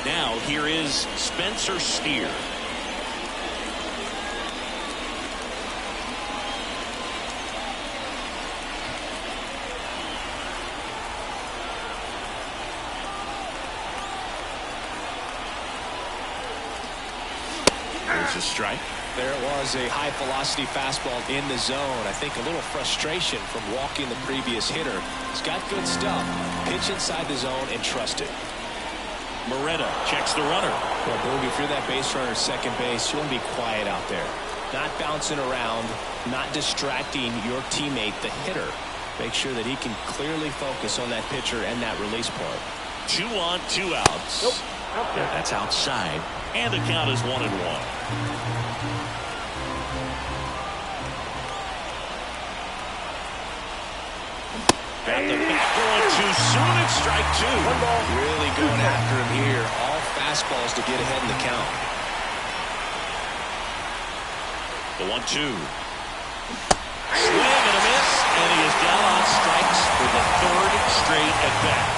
Now here is Spencer Steer. There's a strike. There it was, a high-velocity fastball in the zone. I think a little frustration from walking the previous hitter. He's got good stuff. Pitch inside the zone and trust it. Moretta checks the runner. Well, Boog, if you're that base runner at second base, you want to be quiet out there. Not bouncing around, not distracting your teammate, the hitter. Make sure that he can clearly focus on that pitcher and that release point. 2 on, 2 outs. Nope. Yeah, that's outside. And the count is 1-1. Got the bat going too soon. It's strike 2. Really going after him here. All fastballs to get ahead in the count. The 1-2. Swing and a miss. And he is down on strikes for the 3rd straight at bat.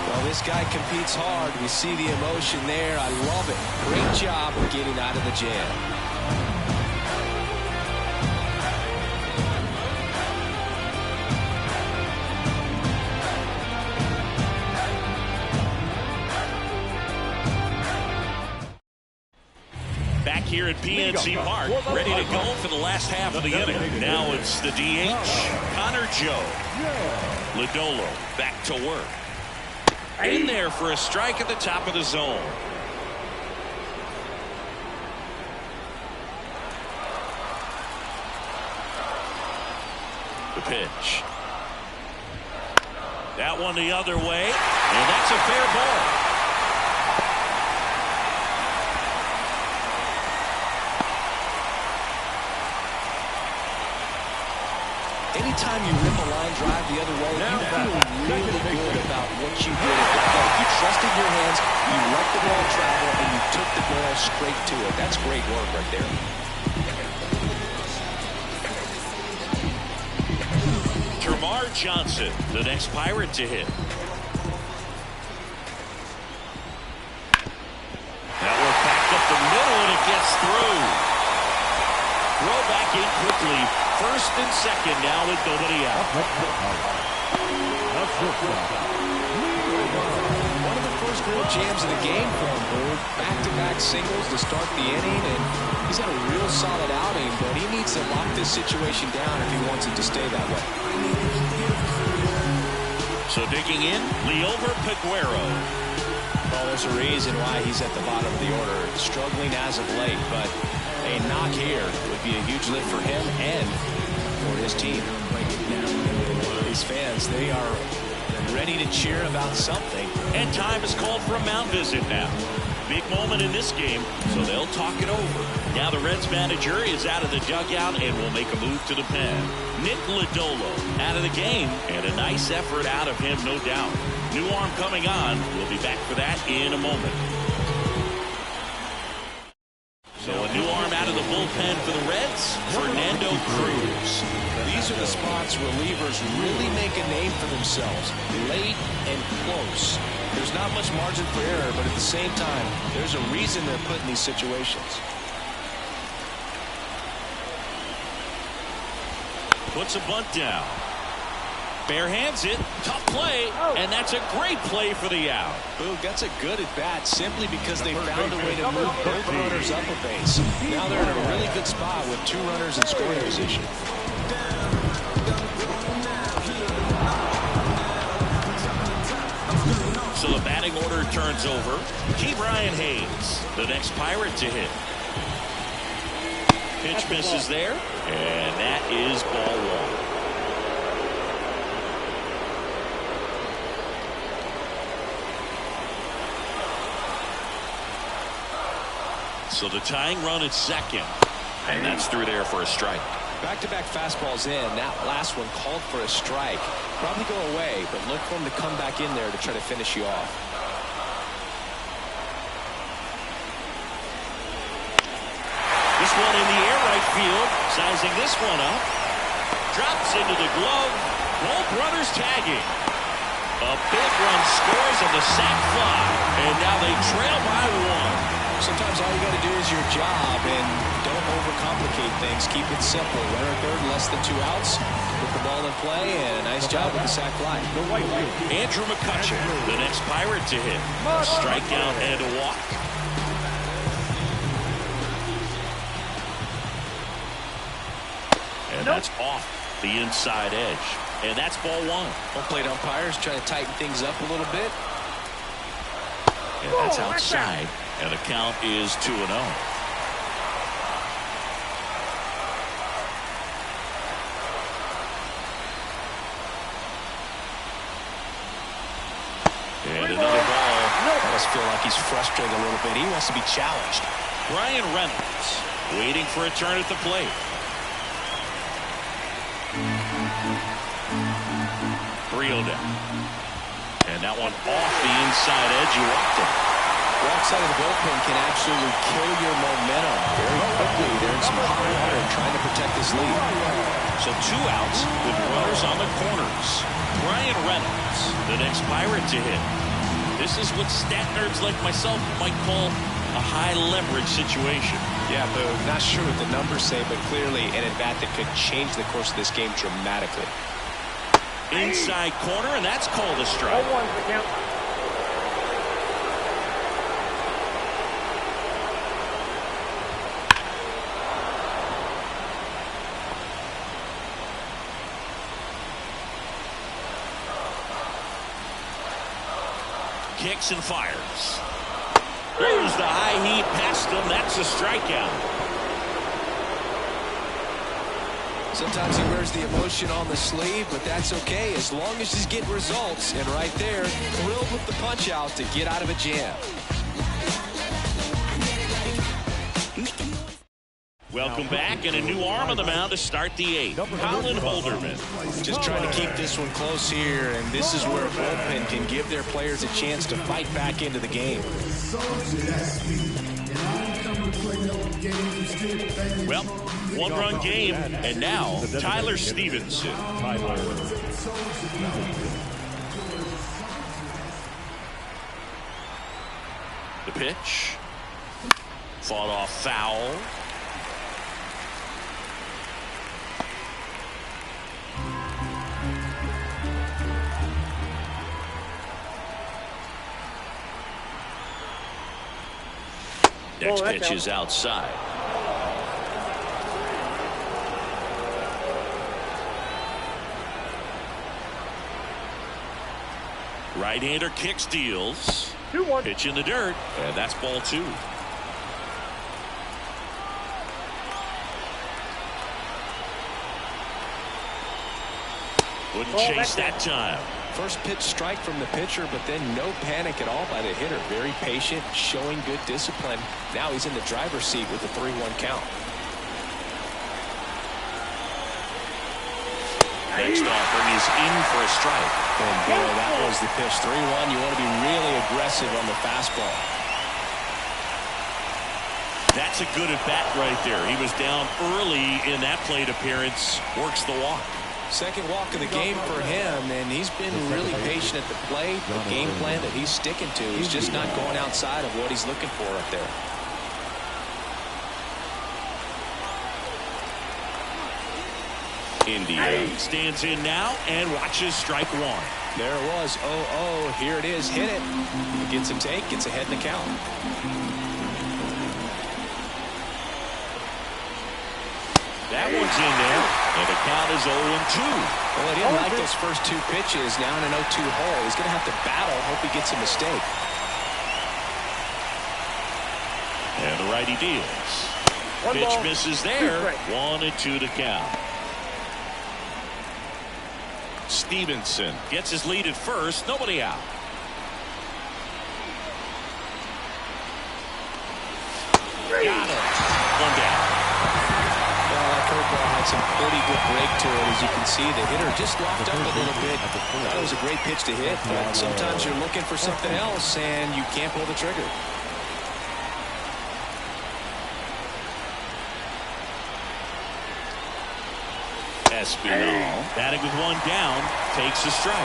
Well, this guy competes hard. We see the emotion there. I love it. Great job of getting out of the jam. Back here at PNC Park, ready to go for the last half of the inning. Now it's the DH, Connor Joe. Lodolo back to work. In there for a strike at the top of the zone. The pitch. That one the other way, and that's a fair ball. Anytime you rip a line drive the other way, you feel really good about what you did at the plate. You trusted your hands, you let the ball travel, and you took the ball straight to it. That's great work right there. Termarr Johnson, the next Pirate to hit. That one backed up the middle, and it gets through. Throw back in quickly. First and second now with nobody out. One of the first real jams of the game for him, Boog. Back-to-back singles to start the inning, and he's had a real solid outing, but he needs to lock this situation down if he wants it to stay that way. So digging in, Liover Peguero. Well, there's a reason why he's at the bottom of the order. Struggling as of late, but a knock here would be a huge lift for him and for his team. His fans, they are ready to cheer about something. And time is called for a mound visit now. Big moment in this game, so they'll talk it over. Now the Reds manager is out of the dugout and will make a move to the pen. Nick Lodolo out of the game, and a nice effort out of him, no doubt. New arm coming on. We'll be back for that in a moment. So a new arm out of the bullpen for the Reds, Fernando Cruz. These are the spots relievers really make a name for themselves, late and close. There's not much margin for error, but at the same time, there's a reason they're put in these situations. Puts a bunt down. Bare hands it. Tough play. And that's a great play for the out. Boog, that's a good at bat simply because they found a way to move both runners up a base. Now they're in a really good spot with 2 runners in scoring position. So the batting order turns over. Key Brian Hayes, the next Pirate to hit. Pitch misses there, and that is ball 1. So the tying run at second, and that's through there for a strike. Back-to-back fastballs in. That last one called for a strike. Probably go away, but look for him to come back in there to try to finish you off. This one in the air right field. Sizing this one up. Drops into the glove. Both runners tagging. A big run scores on the sac fly. And now they trail by 1. Sometimes all you got to do is your job and don't overcomplicate things. Keep it simple. Runner third, less than 2 outs. Put the ball in play, and nice job with the sac fly. Andrew McCutcheon, the next Pirate to hit. A strikeout and a walk. And that's off the inside edge. And that's ball 1. Well-played umpires trying to tighten things up a little bit. And that's outside. And the count is 2-0. And another ball. I just feel like he's frustrated a little bit. He wants to be challenged. Brian Reynolds waiting for a turn at the plate. 3-0 down. And that one off the inside edge. You walked him. Walks out of the bullpen can absolutely kill your momentum very quickly. They're in some hot water trying to protect this lead. So 2 outs with runners on the corners. Brian Reynolds, the next Pirate to hit. This is what stat nerds like myself might call a high leverage situation. Yeah, but not sure what the numbers say, but clearly an at-bat that could change the course of this game dramatically. Inside corner, and that's called a strike. Kicks and fires. There's the high heat past him. That's a strikeout. Sometimes he wears the emotion on the sleeve, but that's okay as long as he's getting results. And right there, thrilled with the punch out to get out of a jam. Welcome back, and a new arm on the mound to start the 8th. Colin Holderman. Just trying to keep this one close here, and this is where a bullpen can give their players a chance to fight back into the game. Well, 1-run game, and now Tyler Stevenson. The pitch. Fought off foul. Next pitch is outside. Right-hander kicks, deals. 2-1. Pitch in the dirt, and that's ball 2. Wouldn't chase that time. First pitch strike from the pitcher, but then no panic at all by the hitter. Very patient, showing good discipline. Now he's in the driver's seat with the 3-1 count. Next offering is in for a strike. And boy, that was the pitch. 3-1. You want to be really aggressive on the fastball. That's a good at bat right there. He was down early in that plate appearance. Works the walk. Second walk of the game for him, and he's been really patient at the plate. The game plan that he's sticking to. He's just not going outside of what he's looking for up there. India stands in now and watches strike one. There it was. 0-0. Here it is. Hit it. He gets a take. Gets ahead in the count. That one's in there, and the count is 0-2. Well, he didn't like those first 2 pitches. Now in an 0-2 hole. He's going to have to battle. Hope he gets a mistake. And the righty deals. Pitch misses there. 1-2 to count. Stevenson gets his lead at first. Nobody out. Got it. One down. Well, that curveball had some pretty good break to it. As you can see, the hitter just locked up a little bit. That was a great pitch to hit, but sometimes you're looking for something else, and you can't pull the trigger. Espinal, batting with one down, takes a strike.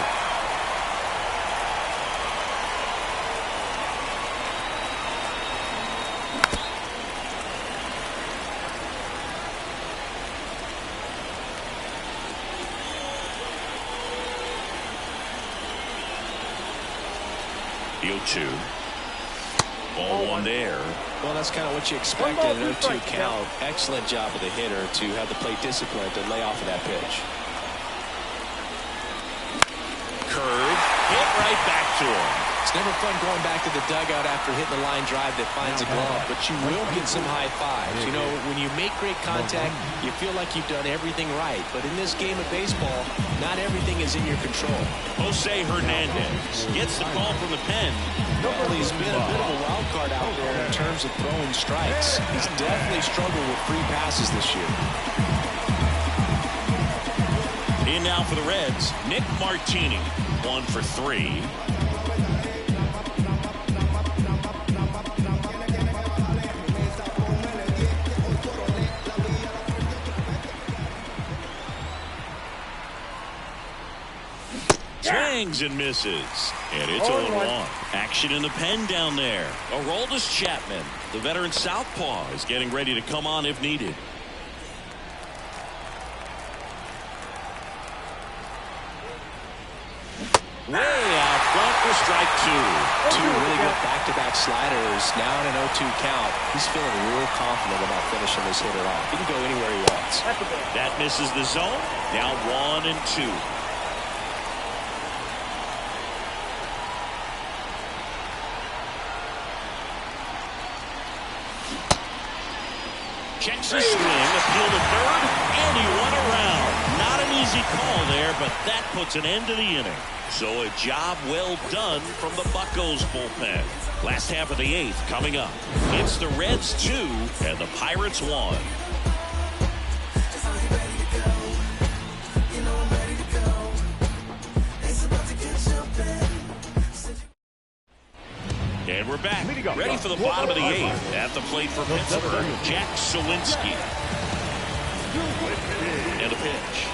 The 0-2. Ball one there. Well, that's kind of what you expected. An 0-2 count. Excellent job of the hitter to have the plate discipline to lay off of that pitch. Curve, hit right back to him. It's never fun going back to the dugout after hitting the line drive that finds a glove, but you will get some high fives. You know, when you make great contact, you feel like you've done everything right. But in this game of baseball, not everything is in your control. Jose Hernandez gets the call from the pen. Well, he's been a bit of a wild card out there in terms of throwing strikes. He's definitely struggled with free passes this year. In now for the Reds, Nick Martini, 1 for 3. Swings and misses. And it's 0-1. Action in the pen down there. Aroldis Chapman, the veteran southpaw, is getting ready to come on if needed. Way out front for strike 2. 2 really good back-to-back sliders. Now in an 0-2 count. He's feeling real confident about finishing this hitter off. He can go anywhere he wants. That misses the zone. Now 1-2. Checks his swing, appeal to third, and he went around. Not an easy call there, but that puts an end to the inning. So a job well done from the Buccos bullpen. Last half of the 8th coming up. It's the Reds 2 and the Pirates 1. And we're back, ready for the bottom of the 8th. At the plate for Pittsburgh, Jack Sawinski. And a pitch.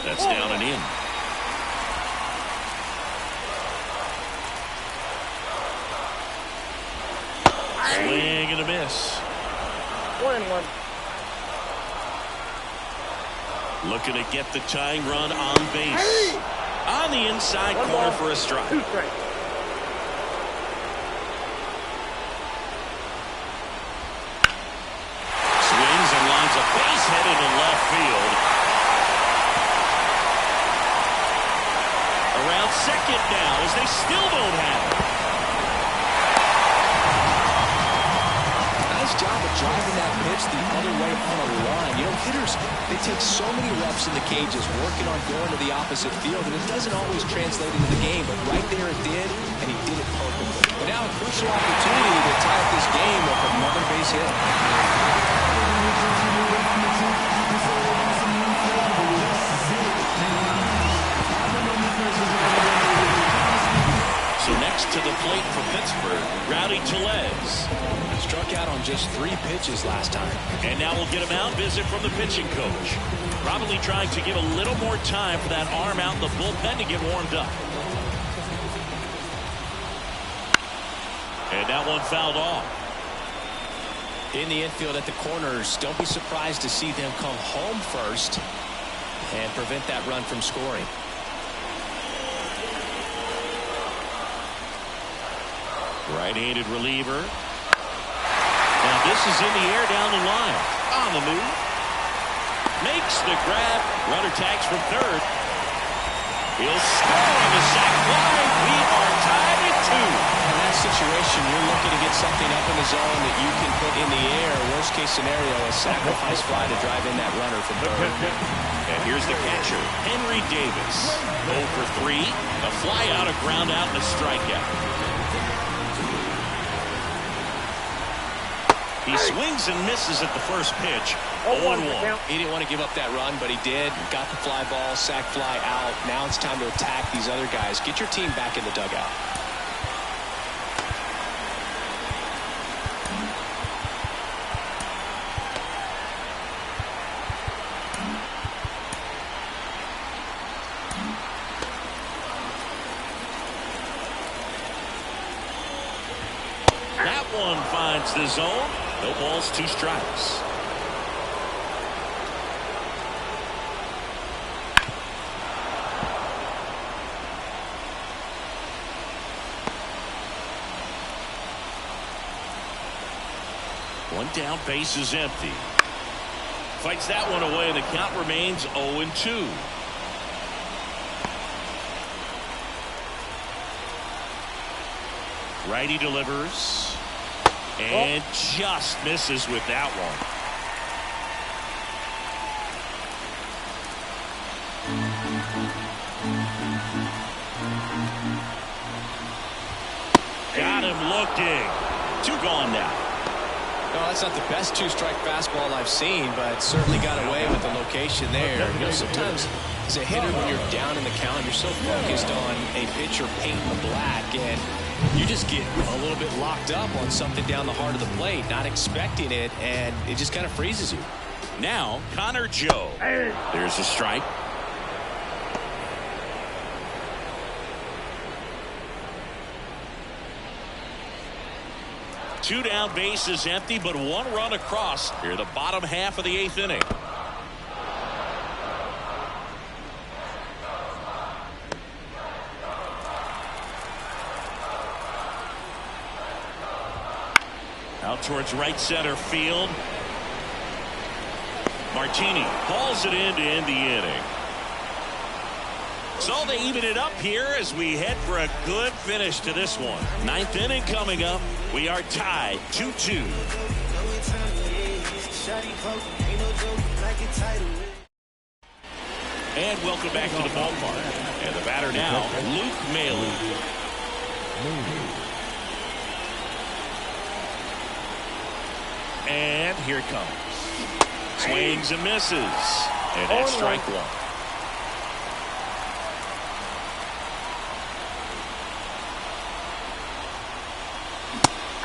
That's down and in. Swing and a miss. 1-1. Looking to get the tying run on base. On the inside corner for a strike. 2 strikes. Swings and lines a base hit into left field. Around second now as they still don't have it. Nice job of driving that pitch works the other way on a line. You know, hitters, they take so many reps in the cages working on going to the opposite field, and it doesn't always translate into the game, but right there it did, and he did it perfectly. But now a crucial opportunity to tie up this game with another base hit. So next to the plate for Pittsburgh, Rowdy Tellez. Struck out on just 3 pitches last time. And now we'll get a mound visit from the pitching coach. Probably trying to give a little more time for that arm out in the bullpen to get warmed up. And that one fouled off. In the infield at the corners, don't be surprised to see them come home first and prevent that run from scoring. Right-handed reliever. Now this is in the air down the line. On the move. Makes the grab. Runner tags from third. He'll score on the sac fly. We are tied at 2. In that situation, you're looking to get something up in the zone that you can put in the air. Worst case scenario, a sacrifice fly to drive in that runner from third. And here's the catcher, Henry Davis. 0 for 3. A fly out, a ground out, and a strikeout. He swings and misses at the first pitch. 0-1. He didn't want to give up that run, but he did. Got the fly ball, sac fly out. Now it's time to attack these other guys. Get your team back in the dugout. That one finds the zone. No balls, 2 strikes. One down, base is empty. Fights that one away, and the count remains 0-2. Righty delivers. And just misses with that one. Got him looking. 2 gone now. No, that's not the best 2-strike fastball I've seen, but certainly got away with the location there. You know, sometimes as a hitter, when you're down in the count, you're so focused on a pitcher painting the black, and you just get a little bit locked up on something down the heart of the plate, not expecting it, and it just kind of freezes you. Now, Connor Joe. There's a strike. Two down, bases empty, but 1 run across here, the bottom half of the 8th inning. Out towards right center field. Martini hauls it in to end the inning. So they even it up here as we head for a good finish to this one. 9th inning coming up. We are tied 2-2. And welcome back to the ballpark. And the batter now, Luke Maile. And here it comes. Swings and misses. And that's strike 1.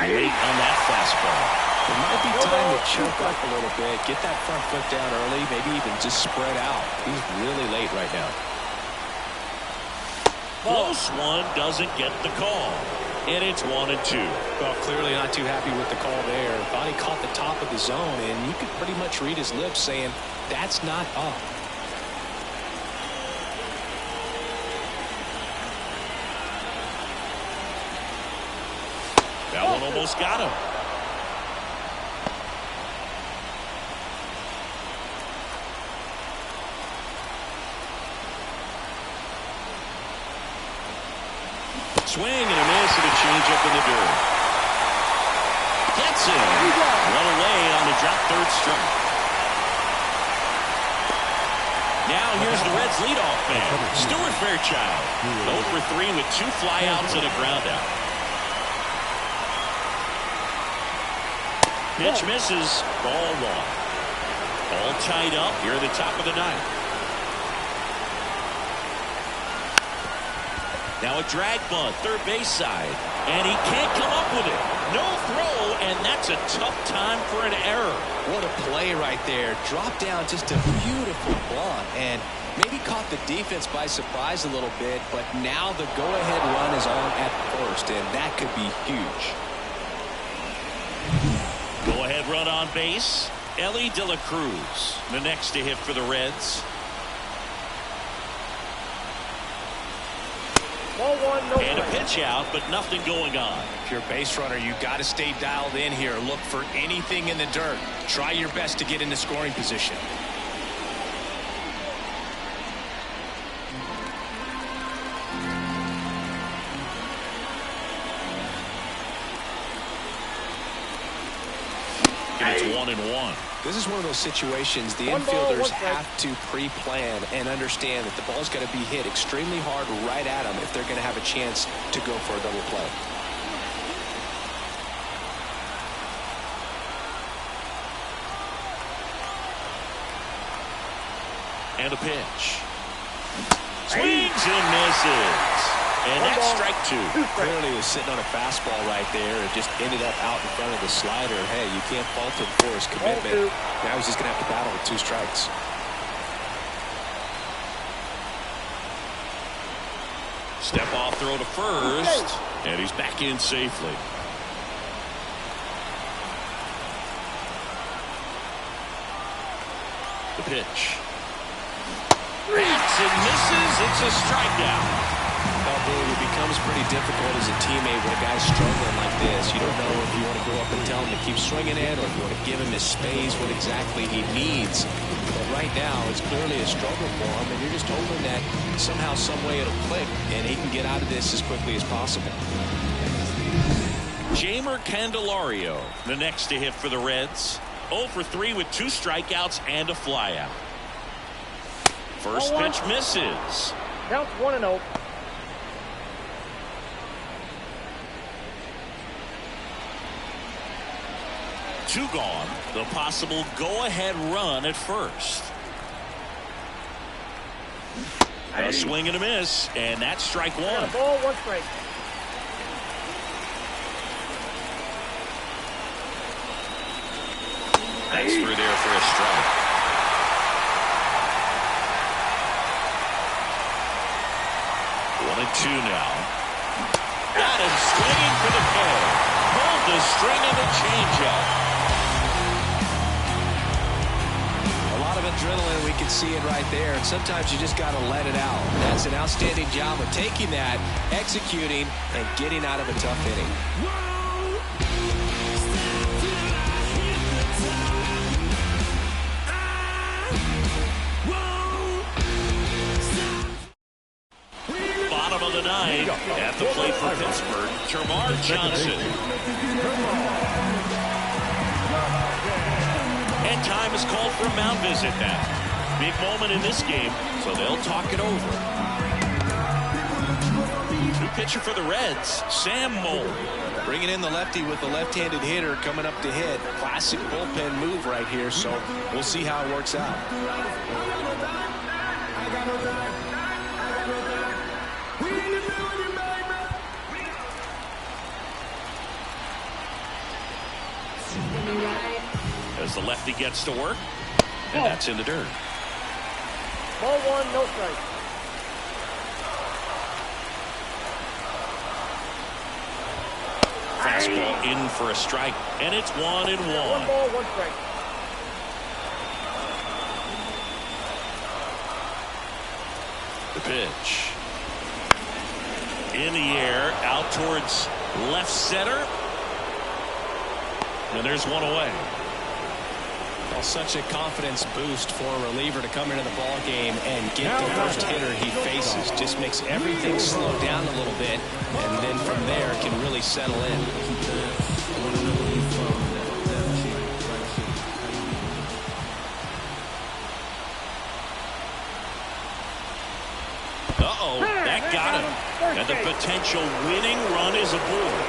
Late on that fastball. It might be time to choke up a little bit, get that front foot down early, maybe even just spread out. He's really late right now. Close one, doesn't get the call. And it's 1-2. Well, clearly not too happy with the call there. Thought he caught the top of the zone, and you could pretty much read his lips saying, that's not up. That one almost got him. Swing and a miss and a changeup in the dirt. Gets it. One away on the drop third strike. Now here's the Reds leadoff man, Stuart Fairchild. 0 for 3 with 2 flyouts and a groundout. Pitch misses. Ball 1. All tied up here at the top of the ninth. Now a drag bunt, third base side. And he can't come up with it. No throw, and that's a tough time for an error. What a play right there. Dropped down just a beautiful bunt. And maybe caught the defense by surprise a little bit. But now the go-ahead run is on at first, and that could be huge. Go-ahead run on base. Ellie De La Cruz, the next to hit for the Reds. Ball 1, no And a strike. pitch out, but nothing going on. If you're a base runner, you got to stay dialed in here. Look for anything in the dirt. Try your best to get into scoring position. And it's 1-1. This is one of those situations the One ball, infielders one strike. have to pre-plan and understand that the ball's got to be hit extremely hard right at them if they're going to have a chance to go for a double play. And a pitch. Swings and misses. And One that's ball, strike 2. Clearly was sitting on a fastball right there and just ended up out in front of the slider. Hey, you can't fault him for his commitment. Now he's just going to have to battle with 2 strikes. Step off throw to first. And he's back in safely. The pitch. Bats and misses. It's a strikeout. Well, Boone, it becomes pretty difficult as a teammate when a guy's struggling like this. You don't know if you want to go up and tell him to keep swinging it or if you want to give him his space, what exactly he needs. But right now, it's clearly a struggle for him, and you're just hoping that somehow, some way it'll click, and he can get out of this as quickly as possible. Jamer Candelario, the next to hit for the Reds. 0 for 3 with 2 strikeouts and a flyout. First pitch misses. Counts 1-0. Two gone. The possible go-ahead run at first. A swing and a miss, and that's strike 1. And a ball, 1 strike. That's through there for a strike. One and 2 now. Got him swinging for the K. Pulled the string of the changeup. Adrenaline, we can see it right there, and sometimes you just got to let it out. That's an outstanding job of taking that, executing, and getting out of a tough inning. Bottom of the ninth, at the plate for Pittsburgh, Termarr Johnson. And time is called for a mound visit now. Big moment in this game, so they'll talk it over. New pitcher for the Reds, Sam Moll. Bringing in the lefty with the left-handed hitter coming up to hit. Classic bullpen move right here, so we'll see how it works out. As the lefty gets to work, and that's in the dirt. Ball 1, no strike. Fastball in for a strike, and it's 1-1. 1 ball, 1 strike. The pitch. In the air, out towards left center. And there's one away. Well, such a confidence boost for a reliever to come into the ball game and get the first hitter he faces. Just makes everything slow down a little bit, and then from there can really settle in. And the potential winning run is aboard.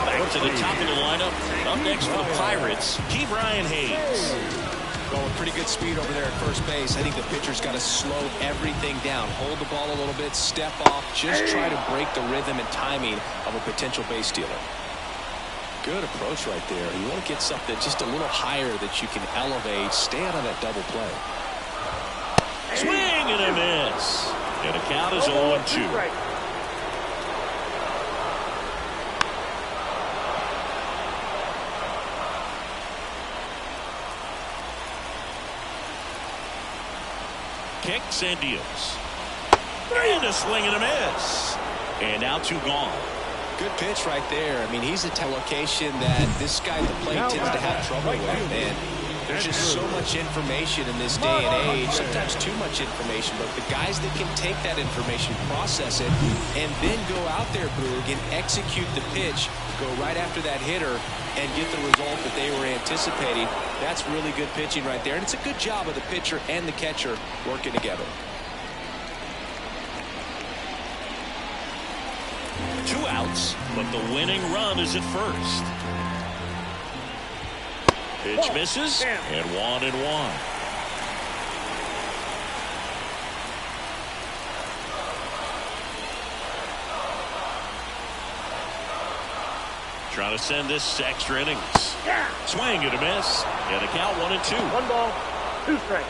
Back to the top of the lineup. Up next for the Pirates, Key Brian Hayes. Going pretty good speed over there at first base. I think the pitcher's got to slow everything down. Hold the ball a little bit, step off, just try to break the rhythm and timing of a potential base stealer. Good approach right there. You want to get something just a little higher that you can elevate. Stay out of that double play. Swing and a miss. And the count is 0-2. Kicks and deals. And a swing and a miss. And now 2 gone. Good pitch right there. I mean, he's at a location that this guy at the plate tends to have trouble with. And there's just so much information in this day and age, sometimes too much information, but the guys that can take that information, process it, and then go out there, Boog, and execute the pitch, go right after that hitter, and get the result that they were anticipating, that's really good pitching right there. And it's a good job of the pitcher and the catcher working together. 2 outs, but the winning run is at first. Pitch misses, and 1-1. Trying to send this to extra innings. Swing and a miss, and the count 1-2. 1 ball, 2 strikes.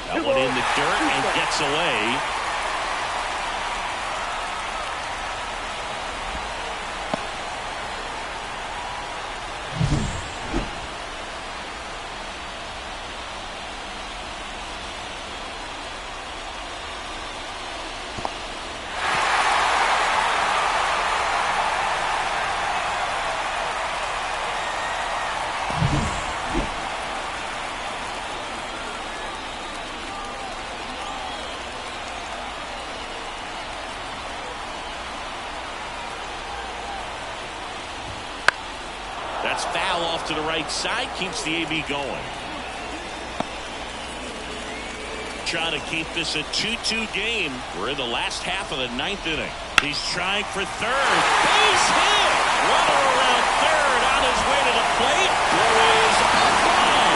That one in the dirt and gets away. That's foul off to the right side. Keeps the AB going. Trying to keep this a 2-2 game. We're in the last half of the 9th inning. He's trying for third. Base hit. Runner around third on his way to the plate. There is a fly.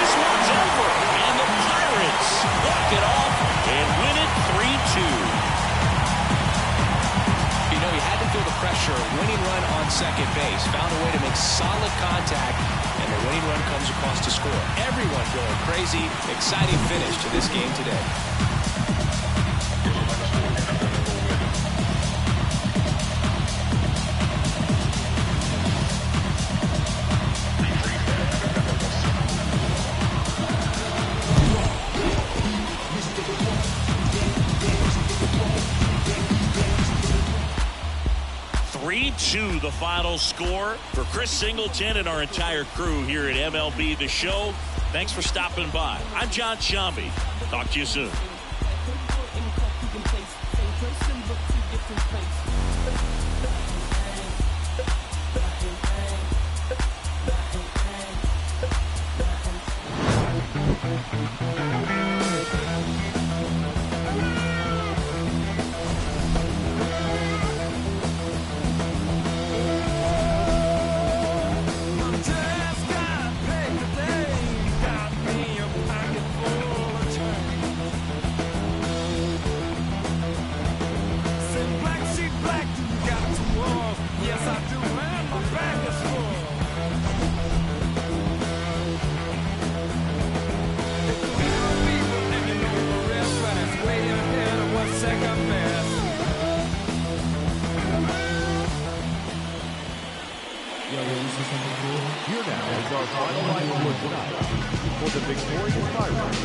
This one's over. And the Pirates walk it off and win it 3-2. He had to feel the pressure. Winning run on second base. Found a way to make solid contact, and the winning run comes across to score. Everyone going crazy. Exciting finish to this game today. 3-2 the final score. For Chris Singleton and our entire crew here at MLB The Show, thanks for stopping by. I'm John Shambi. Talk to you soon. Here now is our final lineup for tonight. For the victorious Pirates,